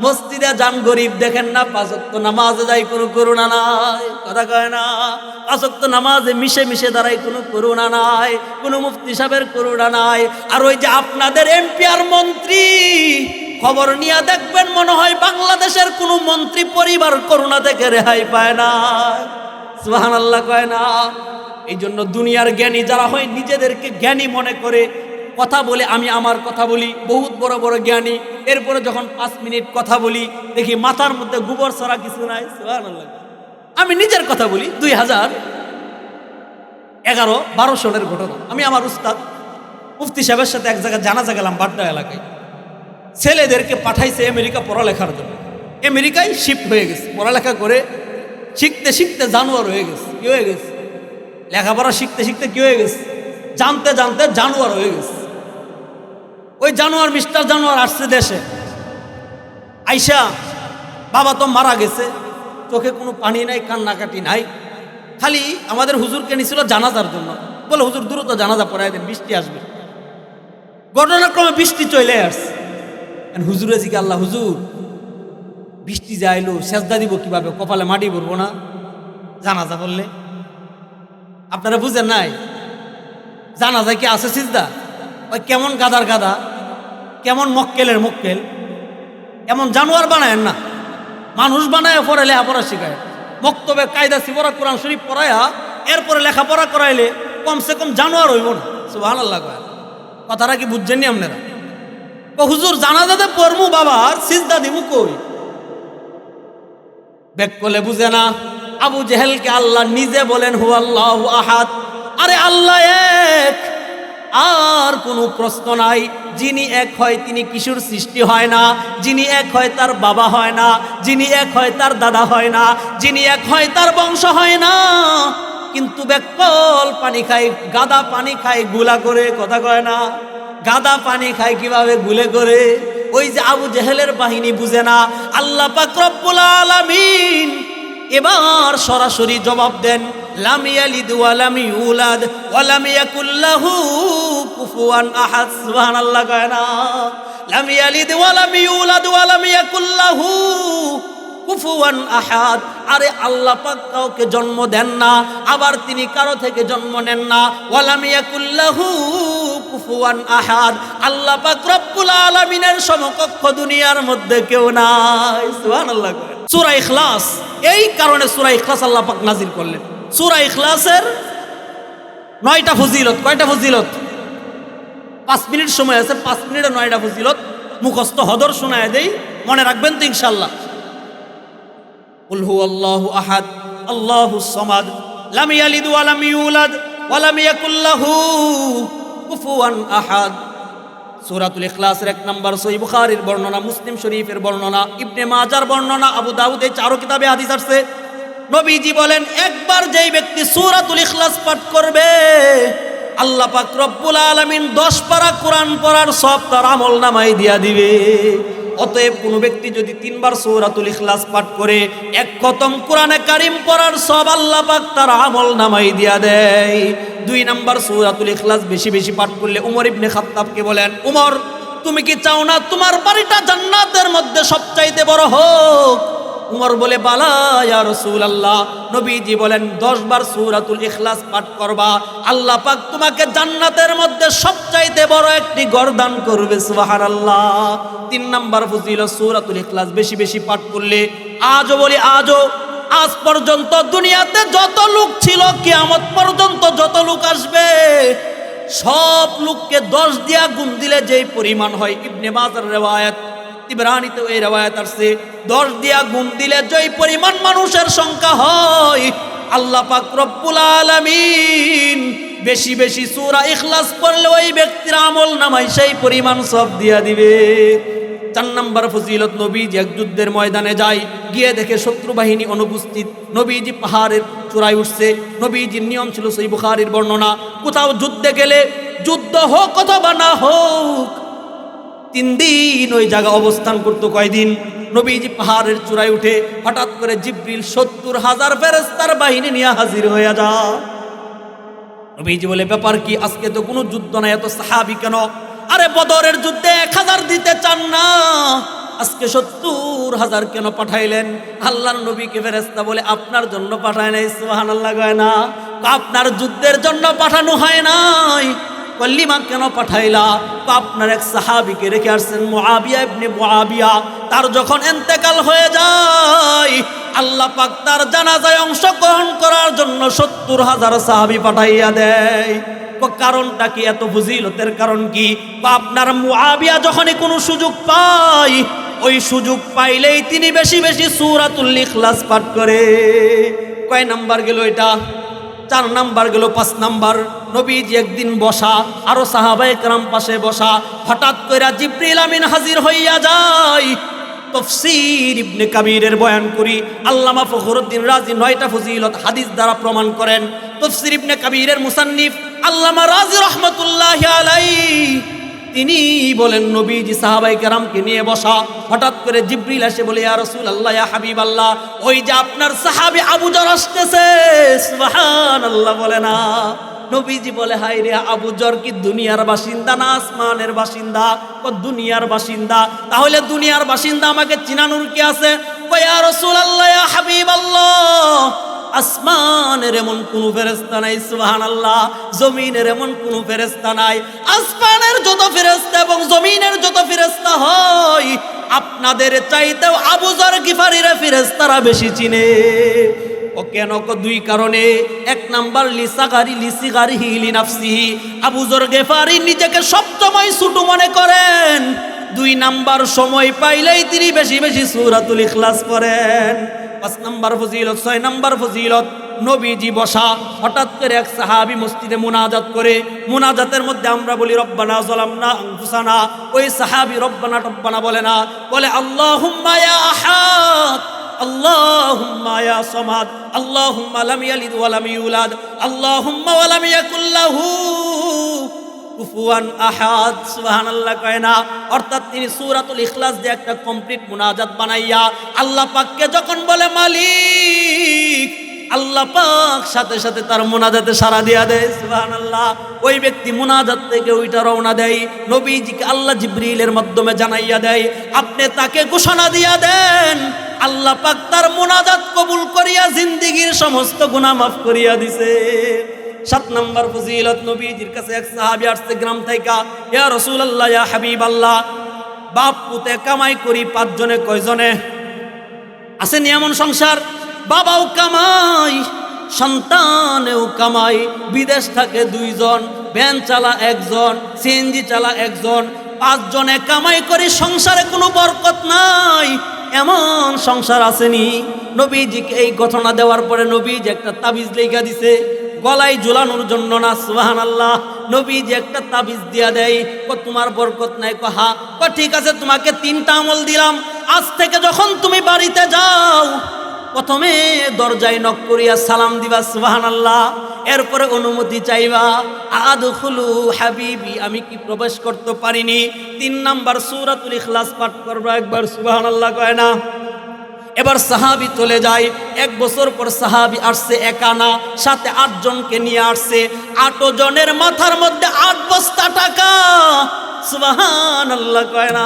মসজিদে যান গরিব, দেখেন না 5 ওয়াক্ত নামাজে যাই, কোনো করোনা নাই, কথা কয় না? 5 ওয়াক্ত নামাজে মিশে মিশে দাঁড়াই, কোনো করোনা নাই, কোনো মুফতি সাহেবের করোনা নাই। আর ওই যে আপনাদের এমপি আর মন্ত্রী, খবর নিয়ে দেখবেন মনে হয় বাংলাদেশের কোনো মন্ত্রী পরিবার করোনা থেকে রেহাই পায় না। সুবহানাল্লাহ কয় না? এই জন্য দুনিয়ার জ্ঞানী যারা হয়, নিজেদেরকে জ্ঞানী মনে করে কথা বলে, আমি আমার কথা বলি, বহুত বড় বড় জ্ঞানী। এরপরে যখন 5 মিনিট কথা বলি, দেখি মাথার মধ্যে গোবর ছাড়া কিছু নাই। সুবহানাল্লাহ। আমি নিজের কথা বলি, 2011-12 সনের ঘটনা। আমি আমার উস্তাদ মুফতি সাহেবের সাথে এক জায়গায় জানাজা গেলাম, বাড্ডা এলাকায়। ছেলেদেরকে পাঠাইছে আমেরিকা পড়ালেখার জন্য। আমেরিকায় শিফট হয়ে গেছে, পড়ালেখা করে শিখতে শিখতে জানোয়ার হয়ে গেছে। কি হয়ে গেছে? লেখাপড়া শিখতে শিখতে কি হয়ে গেছে? জানতে জানতে জানোয়ার হয়ে গেছে। ওই জানোয়ার, মিস্টার জানোয়ার আসছে দেশে, আইসা বাবা তো মারা গেছে, চোখে কোনো পানি নাই, কান্নাকাটি নাই, খালি আমাদের হুজুরকে নিছিল জানাজার জন্য। বলে হুজুর দ্রুত জানাজা পড়াই দেন, বৃষ্টি আসবে। ঘটনাক্রমে বৃষ্টি চলে আসছে। হুজুরে জিজ্ঞাসা, আল্লাহ হুজুর, বৃষ্টি যাইলো, সেজদা দিব কিভাবে? কপালে মাটি পড়বো না জানাজা বললে? আপনারা বুঝেন নাই? জানাজা কি আছে সিজদা? ওই কেমন গাদার গাদা, কেমন মক্কেলের মক্কেল, এমন জানোয়ার বানায় না, মানুষ বানায় পরে লেখাপড়া শিখায়। মক্তবে কায়দা সিবরা কোরআন শরীফ পড়ায়া এরপরে লেখাপড়া করাইলে কমসে কম জানোয়ার হইব না। সুবহানাল্লাহ। কথাটা কি বুঝছেননি আপনারা? হুজুর জানাজাতে পড়মু বাবা, সিজদা দিব কই? ব্যাককলে বুঝে না। আবু জেহেলকে আল্লাহ নিজে বলেন হুয়াল্লাহু আহাদ, আরে আল্লাহ এক, আর কোনো প্রশ্ন নাই। যিনি এক হয় তিনি কিশোর সৃষ্টি হয় না, যিনি এক হয় তার বাবা হয় না, যিনি এক হয় তার দাদা হয় না, যিনি এক হয় তার বংশ হয় না। কিন্তু ব্যাককল পানি খায়, গাদা পানি খায় গুলা করে, কথা কয় না? গাদা পানি খায় কিভাবে? গুলে করে। ওই যে আবু জেহেলের বাহিনী বুঝে না। আল্লাহ পাক রব্বুল আলামিন এবার সরাসরি জবাব দেন, লাম ইয়ালিদ ওয়া লাম ইউলাদ ওয়া লাম ইয়াকুল লাহু কুফুয়ান আহাদ। সুবহানাল্লাহ কয় না? লাম ইয়ালিদ ওয়া লাম ইউলাদ ওয়া লাম ইয়াকুল লাহু কুফুয়ান আহাদ। আরে আল্লাহ পাক কাউকে জন্ম দেন না, আবার তিনি কারো থেকে জন্ম নেন না। ওয়া লাম ইয়াকুল লাহু কুফুয়ান আহাদ। আল্লাহ পাক রব্বুল আলামিনের সমকক্ষ দুনিয়ার মধ্যে কেউ নাই। সুবহানাল্লাহ। সূরা ইখলাস, এই কারণে সূরা ইখলাস আল্লাহ পাক নাজিল করলেন। সূরা ইখলাসের 9টা ফজিলত। কয়টা ফজিলত? 5 মিনিট সময় আছে, 5 মিনিটে 9টা ফজিলত মুখস্থ হদর শোনায় দেই, মনে রাখবেন তো ইনশাআল্লাহ। কুল হুয়াল্লাহু আহাদ আল্লাহুস সামাদ লাম ইয়ালিদ ওয়া লাম ইউলাদ ওয়া লাম ইয়াকুল লাহু কুফুয়ান আহাদ। সূরাতুল ইখলাসের 1 নম্বর সহিহ বুখারীর বর্ণনা, মুসলিম শরীফের বর্ণনা, ইবনে মাজার বর্ণনা, আবু দাউদ, এই 4 কিতাবে হাদিস আসছে। নবীজি বলেন, একবার যেই ব্যক্তি সূরাতুল ইখলাস পাঠ করবে, আল্লাহ পাক রব্বুল আলামিন 10 পারা কোরআন পড়ার সব তার আমলনামায় দিয়া দিবে। অতএব কোনো ব্যক্তি যদি 3 বার সূরাতুল ইখলাস পাঠ করে, 1 খতম কোরআনে কারীম পড়ার সব আল্লাহ পাক তার আমলনামায় দিয়া দেয়। 2 নাম্বার সূরাতুল ইখলাস বেশি বেশি পাঠ করলে উমর ইবনে খাত্তাবকে বলেন, উমর তুমি কি চাও না তোমার বাড়িটা জান্নাতের মধ্যে সবচাইতে বড় হোক? উমর বলে বালা ইয়া রাসূলুল্লাহ। নবীজি বলেন 10 বার সূরাতুল ইখলাস পাঠ করবা, আল্লাহ পাক তোমাকে জান্নাতের মধ্যে সবচাইতে বড় একটি ঘর দান করবে, সুবহানাল্লাহ। 3 নাম্বার ফজিলত সূরাতুল ইখলাস বেশি বেশি পাঠ করলে। আজও বলি আজ পর্যন্ত দুনিয়াতে যত লোক ছিল, কিয়ামত পর্যন্ত যত লোক আসবে, সব লোককে 10 দিয়া গুণ দিলে যেই পরিমাণ হয়, ইবনে মাজার রিওয়ায়াত, তিবরানীতে এই রিওয়ায়াত আছে, 10 দিয়া গুণ দিলে যেই পরিমাণ মানুষের সংখ্যা হয়, আল্লাহ পাক রব্বুল আলামিন বেশি বেশি সূরা ইখলাস পড়লে ওই ব্যক্তির আমল নামায় সেই পরিমাণ সব দিয়া দিবে। 4 নাম্বার ফজিলত, নবীজি এক যুদ্ধের ময়দানে যায়, গিয়ে দেখে শত্রু বাহিনী অনুপস্থিত। নবীজি পাহাড়ের চূড়ায় উঠছে। নবীজির নিয়ম ছিল, সহিহ বুখারীর বর্ণনা, কোথাও যুদ্ধে গেলে, যুদ্ধ হোক অথবা না হোক, 3 দিন ওই জায়গা অবস্থান করতো। কয়দিন? নবীজি পাহাড়ের চূড়ায় উঠে হঠাৎ করে জিবরিল 70,000 ফেরেশতার বাহিনী নিয়ে হাজির হয়ে যায়। নবীজি বলে, ব্যাপার কি? আজকে তো কোনো যুদ্ধ নাই, এত সাহাবী কেন? আরে বদরের যুদ্ধে 1000 দিতে চান না, আজকে 70,000 কেন পাঠাইলেন? আল্লাহর নবীকে ফেরেশতা বলে, আপনার জন্য পাঠায় নাই। সুবহানাল্লাহ। কয় না, আপনার যুদ্ধের জন্য পাঠানো হয় নাই। কল্লিমা কেন পাঠাইলা? আপনার এক সাহাবীকে রেখে আসছেন, মুআবিয়া ইবনে মুআবিয়া, তার যখন ইন্তেকাল হয়ে যায়, আল্লাহ পাক তার জানাজায় অংশগ্রহণ করার জন্য 70,000 সাহাবী পাঠাইয়া দেয়। কারণটা কি? এত ফজিলতের কারণ কি? আপনার মুআবিয়া যখনই কোনো সুযোগ পায়, ওই সুযোগ পাইলেই তিনি বেশি বেশি সূরাতুল ইখলাস পাঠ করে। কয় নাম্বার গেল এটা? 4 নাম্বার গেল। 5 নাম্বার, নবীজি একদিন বসা, আরো সাহাবায়ে কেরাম পাশে বসা, হঠাৎ করে জিবরিল আমিন হাজির হইয়া যায়। তাফসীর ইবনে কাবীরের বয়ান করি, আল্লামা ফখরুদ্দিন রাজি 9টা ফজিলত হাদিস দ্বারা প্রমাণ করেন। তাফসীর ইবনে কাবীরের মুসান্নিফ আল্লামা রাজি রাহমাতুল্লাহি আলাইহি তিনি বলেন, নবীজি সাহাবায়ে কেরামকে নিয়ে বসা, হঠাৎ করে জিবরিল এসে বলে, ইয়া রাসূলুল্লাহ, ইয়া হাবিবাল্লাহ, ওই যে আপনার সাহাবী আবু যর আসতেছে। সুবহানাল্লাহ বলে না। নবীজি বলে, হায় রে, আবু যর কি দুনিয়ার বাসিন্দা না আসমানের বাসিন্দা? দুনিয়ার বাসিন্দা। তাহলে দুনিয়ার বাসিন্দা আমাকে চিনানোর কি আছে? ইয়া রাসূলুল্লাহ, ইয়া হাবিবাল্লাহ, আসমানের এমন কোনো ফেরেশতা নাই, সুবহানাল্লাহ, জমিনের এমন কোনো ফেরেশতা নাই। আসমানের যত ফেরেশতা এবং জমিনের যত ফেরেশতা হয়, আপনাদের চাইতেও আবু যর গিফারির ফেরেশতারা বেশি চিনে। ও কেন? 2 কারণে। 1 নাম্বার, লিসিগারিহি লিনাফসিহি, আবু যর গিফারি নিজেকে সবসময় ছোট মনে করেন। 2 নাম্বার, সময় পাইলেই তিনি বেশি বেশি সূরাতুল ইখলাস পড়েন। 5 নাম্বার ফজিলত। 6 নাম্বার ফজিলত, নবীজি বসা, হঠাৎ করে এক সাহাবী মসজিদে মুনাজাত করে। মুনাজাতের মধ্যে আমরা বলি রব্বানা যালামনা আনফুসানা, ওই সাহাবী রব্বানা টব্বানা বলে না, বলে আল্লাহুম্মা ইয়া আহাদ, আল্লাহুম্মা ইয়া সামাদ, আল্লাহুম্মা লাম ইয়ালিদ ওয়া লাম ইউলাদ, আল্লাহুম্মা ওয়া লাম ইয়াকুল লাহু কুফুয়ান আহাদ। সুবহানাল্লাহ। কয় না, অর্থাৎ তিনি সূরাতুল ইখলাস দিয়ে একটা কমপ্লিট মুনাজাত বানাইয়া আল্লাহ পাককে যখন বলে মালিক, আল্লাহ পাক সাথে সাথে তার মুনাজাতে সাড়া দিয়া দেয়। সুবহানাল্লাহ। ওই ব্যক্তি মুনাজাত থেকে ওইটা রওনা দেয়, নবীজিকে আল্লাহ জিবরিলের মাধ্যমে জানাইয়া দেয়। আপনি তাকে ঘোষণা দিয়া দেন, আল্লাহ পাক তার মুনাজাত কবুল করিয়া জিন্দেগীর সমস্ত গুনাহ মাফ করিয়া দিছে। 7 নাম্বার ফজিলত, নবীজির কাছে এক সাহাবী আসছে গ্রাম থেকে, ইয়া রাসূলুল্লাহ, ইয়া হাবিবাল্লাহ, বাপ পুতে কামাই করি 5 জনে। কয়জনে? আসেনি এমন সংসার, বাবাও কামাই, সন্তানেও কামাই, বিদেশ থাকে 2 জন, ভ্যান চালা 1 জন, সিএনজি চালা 1 জন, 5 জনে কামাই করি, সংসারে কোনো বরকত নাই। এমন সংসার আসেনি? নবীজিকে এই ঘটনা দেওয়ার পরে নবীজি একটা তাবিজ লেখা দিছে, গলায় ঝুলানোর জন্য না। সুবহানাল্লাহ। নবীজি একটা তাবিজ দিয়া দেয়, তোমার বরকত নাই। হা। ঠিক আছে, তোমাকে 3টা আমল দিলাম, আজ থেকে যখন তুমি বাড়িতে যাও, প্রথমে দরজায় নক করিয়া সালাম দিবা, সুবহানাল্লাহ, এরপরে অনুমতি চাইবা, আদখুলু হাবিবি, আমি কি প্রবেশ করতে পারিনি? 3 নাম্বার সূরাতুল ইখলাস পাঠ করবা একবার। সুবহানাল্লাহ। কয় না। এবার সাহাবী চলে যায়। 1 বছর পর সাহাবী আসছে, একা না, সাথে 8 জনকে নিয়ে আসছে। 8 জনের মাথার মধ্যে 8 বস্তা টাকা। সুবহানাল্লাহ কয় না।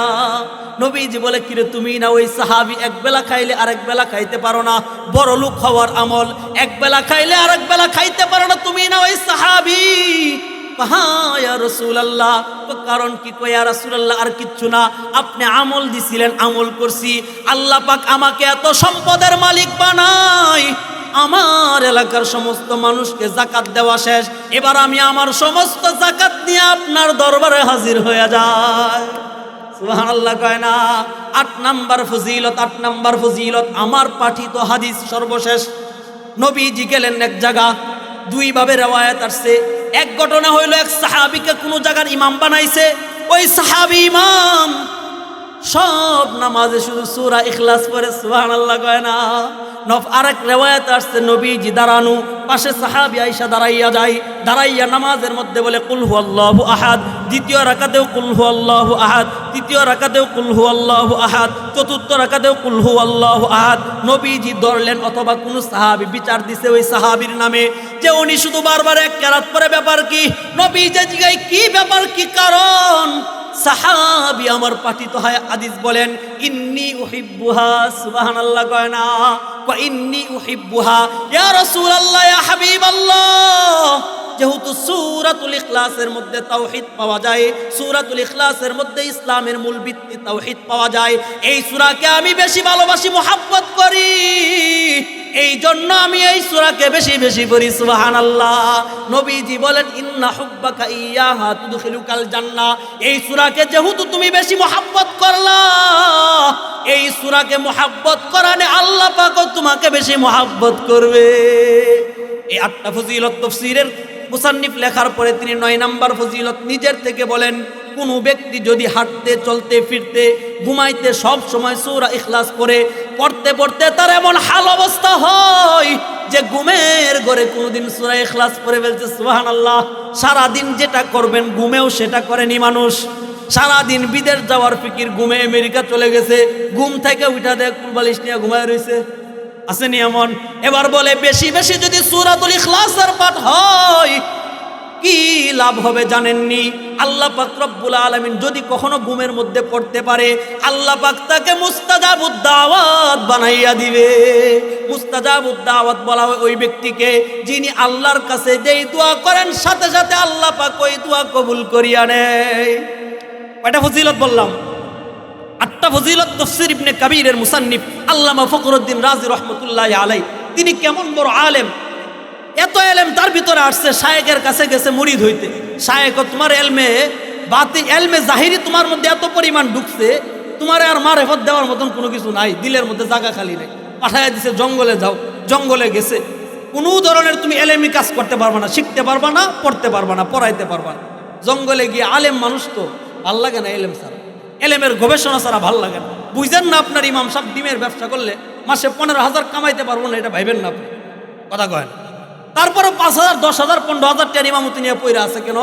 নবীজি বলে, কিরে তুমি না ওই সাহাবী, এক বেলা খাইলে আরেক বেলা খাইতে পারো না, বড় লোক হওয়ার আমল, এক বেলা খাইলে আরেক বেলা খাইতে পারো না, তুমি না ওই সাহাবী? হ্যাঁ ইয়া রাসূলুল্লাহ। কারণ কি? কয় ইয়া রাসূলুল্লাহ আর কিচ্ছু না, আপনি আমল দিছিলেন, আমল করছি, আল্লাহ পাক আমাকে এত সম্পদের মালিক বানায়, আমার এলাকার সমস্ত মানুষকে যাকাত দেওয়া শেষ, এবার আমি আমার সমস্ত যাকাত নিয়ে আপনার দরবারে হাজির হয়ে যাই। সুবহানাল্লাহ কয় না। 8 নাম্বার ফজিলত, 8 নাম্বার ফজিলত, আমার পাঠিত হাদিস সর্বশেষ। নবীজি গেলেন এক জায়গা, দুই ভাবে রিওয়ায়াত আসছে। এক ঘটনা হইল, এক সাহাবীকে কোন জায়গার ইমাম বানাইছে, ওই সাহাবী ইমাম সব নামাজে শুধু সূরা ইখলাস পড়ে। সুবহানাল্লাহ কয় না। আরেক রিওয়ায়াত আসছে, নবীজি দাঁড়ানো, পাশে সাহাবী আয়েশা দাঁড়াইয়া যায়, দাঁড়াইয়া নামাজের মধ্যে বলে কুল হুয়াল্লাহু আহাদ, দ্বিতীয় রাকাতেও কুল হুয়াল্লাহু আহাদ, তৃতীয় রাকাতেও কুল হুয়াল্লাহু আহাদ, চতুর্থ রাকাতেও কুল হুয়াল্লাহু আহাদ। নবীজি ধরলেন, অথবা কোন সাহাবী বিচার দিছে ওই সাহাবীর নামে যে উনি শুধু বারবার এক কেরাত পড়ে, ব্যাপার কি? নবীজি জিজ্ঞাসা, কি ব্যাপার, কি কারণ? সাহাবী আমার পাঠিত হয় হাদিস বলেন, ইন্নী উহিব্বুহা। সুবহানাল্লাহ কয় না। কয় ইন্নী উহিব্বুহা ইয়া রাসূলুল্লাহ, ইয়া হাবিবাল্লাহ। যেহেতু সূরাতুল ইখলাসের মধ্যে তাওহীদ পাওয়া যায়, সূরাতুল ইখলাসের মধ্যে ইসলামের মূল ভিত্তি তাওহীদ পাওয়া যায়, এই সূরাকে আমি বেশি ভালোবাসি, মুহাব্বত করি, এই জন্য আমি এই সূরাকে বেশি বেশি পড়ি। সুবহানাল্লাহ। নবীজি বলেন, ইন্না হুব্বাকা ইয়াহা তুদখিলুকাল জান্নাহ, এই সূরাকে যেহেতু তুমি বেশি মুহাব্বত করলা, এই সূরাকে মুহাব্বত করানে আল্লাহ পাকও তোমাকে বেশি মুহাব্বত করবে। এই 8টা ফজিলত তাফসীরের মুসান্নিফ লেখার পরে তিনি 9 নাম্বার ফজিলত নিজের থেকে বলেন, কোন ব্যক্তি যদি হাঁটতে, চলতে, ফিরতে, ঘুমাইতে সব সময় সূরা ইখলাস পড়তে পড়তে তার এমন হাল অবস্থা হয় যে ঘুমের ঘরে কোনোদিন সূরা ইখলাস পড়ে ফেলছে। সুবহানাল্লাহ। সারাদিন যেটা করবেন ঘুমেও সেটা করেনি মানুষ। সারাদিন বিদেশ যাওয়ার ফিকির, ঘুমে আমেরিকা চলে গেছে, ঘুম থেকে উঠা দেখ কুলবালিশ নিয়ে ঘুমায় রয়েছে, আসেনি এমন? এবার বলে, বেশি বেশি যদি সূরাতুল ইখলাসের পাঠ হয় কি লাভ হবে জানেননি? আল্লাহ পাক রব্বুল আলামিন যদি কখনো ঘুমের মধ্যে পড়তে পারে, আল্লাহ পাক তাকে মুস্তাজাবুদ দাওয়াত বানাইয়া দিবে। মুস্তাজাবুদ দাওয়াত বলা হয় ওই ব্যক্তিকে যিনি আল্লাহর কাছে যেই দোয়া করেন সাথে সাথে আল্লাহ পাক ওই দোয়া কবুল করিয়া নেয়। কয়টা ফজিলত বললাম? 8টা ফজিলত। তাফসীর ইবনে কাবীরের মুসান্নিফ আল্লামা ফখরুদ্দিন রাজি রাহমাতুল্লাহি আলাইহি, তিনি কেমন বড় আলেম, এত এলেম তার ভিতরে আসছে। শায়েখের কাছে গেছে মুরিদ হইতে, শায়েখ তোমার এলমে বাতি, এলমে জাহিরি তোমার মধ্যে এত পরিমাণ ঢুকছে, তোমার আর মারেফত দেওয়ার মতন কোনো কিছু নাই, দিলের মধ্যে জায়গা খালি নাই। পাঠাইয়া দিছে জঙ্গলে যাও, জঙ্গলে গেছে। কোনো ধরনের তুমি এলেমি কাজ করতে পারবা না, শিখতে পারবা না, পড়তে পারবা না, পড়াইতে পারবা না। জঙ্গলে গিয়ে আলেম মানুষ তো ভাল লাগে না এলেম ছাড়া, এলেমের গবেষণা ছাড়া ভাল লাগে না। বুঝছেন না? আপনার ইমাম সাহেব ডিমের ব্যবসা করলে মাসে 15,000 কামাইতে পারবো না, এটা ভাইবেন না আপনি, কথা কয় না। তারপরে 5,000, 10,000, 15,000 টাকা ইমামতি নিয়ে পয়রা আছে কেন?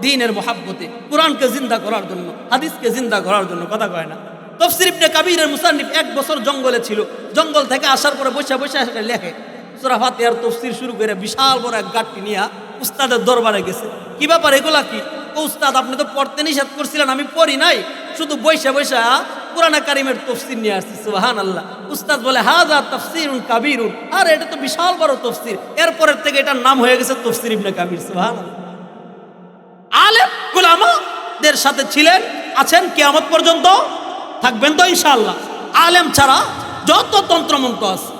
দ্বীনের মহাব্বতে, কোরআনকে জিন্দা করার জন্য, হাদিসকে জিন্দা করার জন্য, কথা কয় না। তাফসীর ইবনে কাবীরের মুসান্নিফ 1 বছর জঙ্গলে ছিল, জঙ্গল থেকে আসার পরে বসে বসে লেখে সূরা ফাতিহার তাফসীর শুরু করে বিশাল বড় এক গাঁটটি নিয়ে উস্তাদের দরবারে গেছে। কি ব্যাপার এগুলা কি? ও উস্তাদ, আপনি তো পড়তে নিষেধ করছিলেন, আমি পড়ি নাই, শুধু বৈশা বৈশা কুরআনে কারীমের তাফসীর নিয়ে আসছি। সুবহানাল্লাহ। উস্তাদ বলে, হাযা তাফসীরুন কাবীরুন, আর এটা তো বিশাল বড় তাফসীর। এরপরের থেকে এটার নাম হয়ে গেছে তাফসীর ইবনে কাবীর। সুবহানাল্লাহ। আলেম উলামাদের সাথে ছিলেন, আছেন, কিয়ামত পর্যন্ত থাকবেন তো ইনশাআল্লাহ। আলেম ছাড়া যত তন্ত্রমন্ত্র আছে,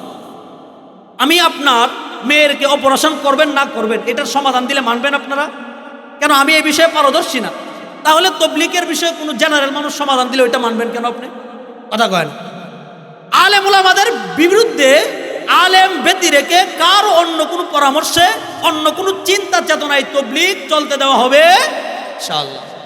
আমি আপনার মেয়েরকে অপারেশন করবেন না করবেন, এটার সমাধান দিলে মানবেন আপনারা? কেন? আমি এই বিষয়ে পারদর্শী না। তাহলে তবলিগের বিষয়ে কোনো জেনারেল মানুষ সমাধান দিলে ওইটা মানবেন কেন আপনি? কথা কয় না। আলেম উলামাদের বিরুদ্ধে আলেম ব্যতি রেখে কার অন্য কোনো পরামর্শে, অন্য কোনো চিন্তা চেতনায় তবলিগ চলতে দেওয়া হবে ইনশাআল্লাহ।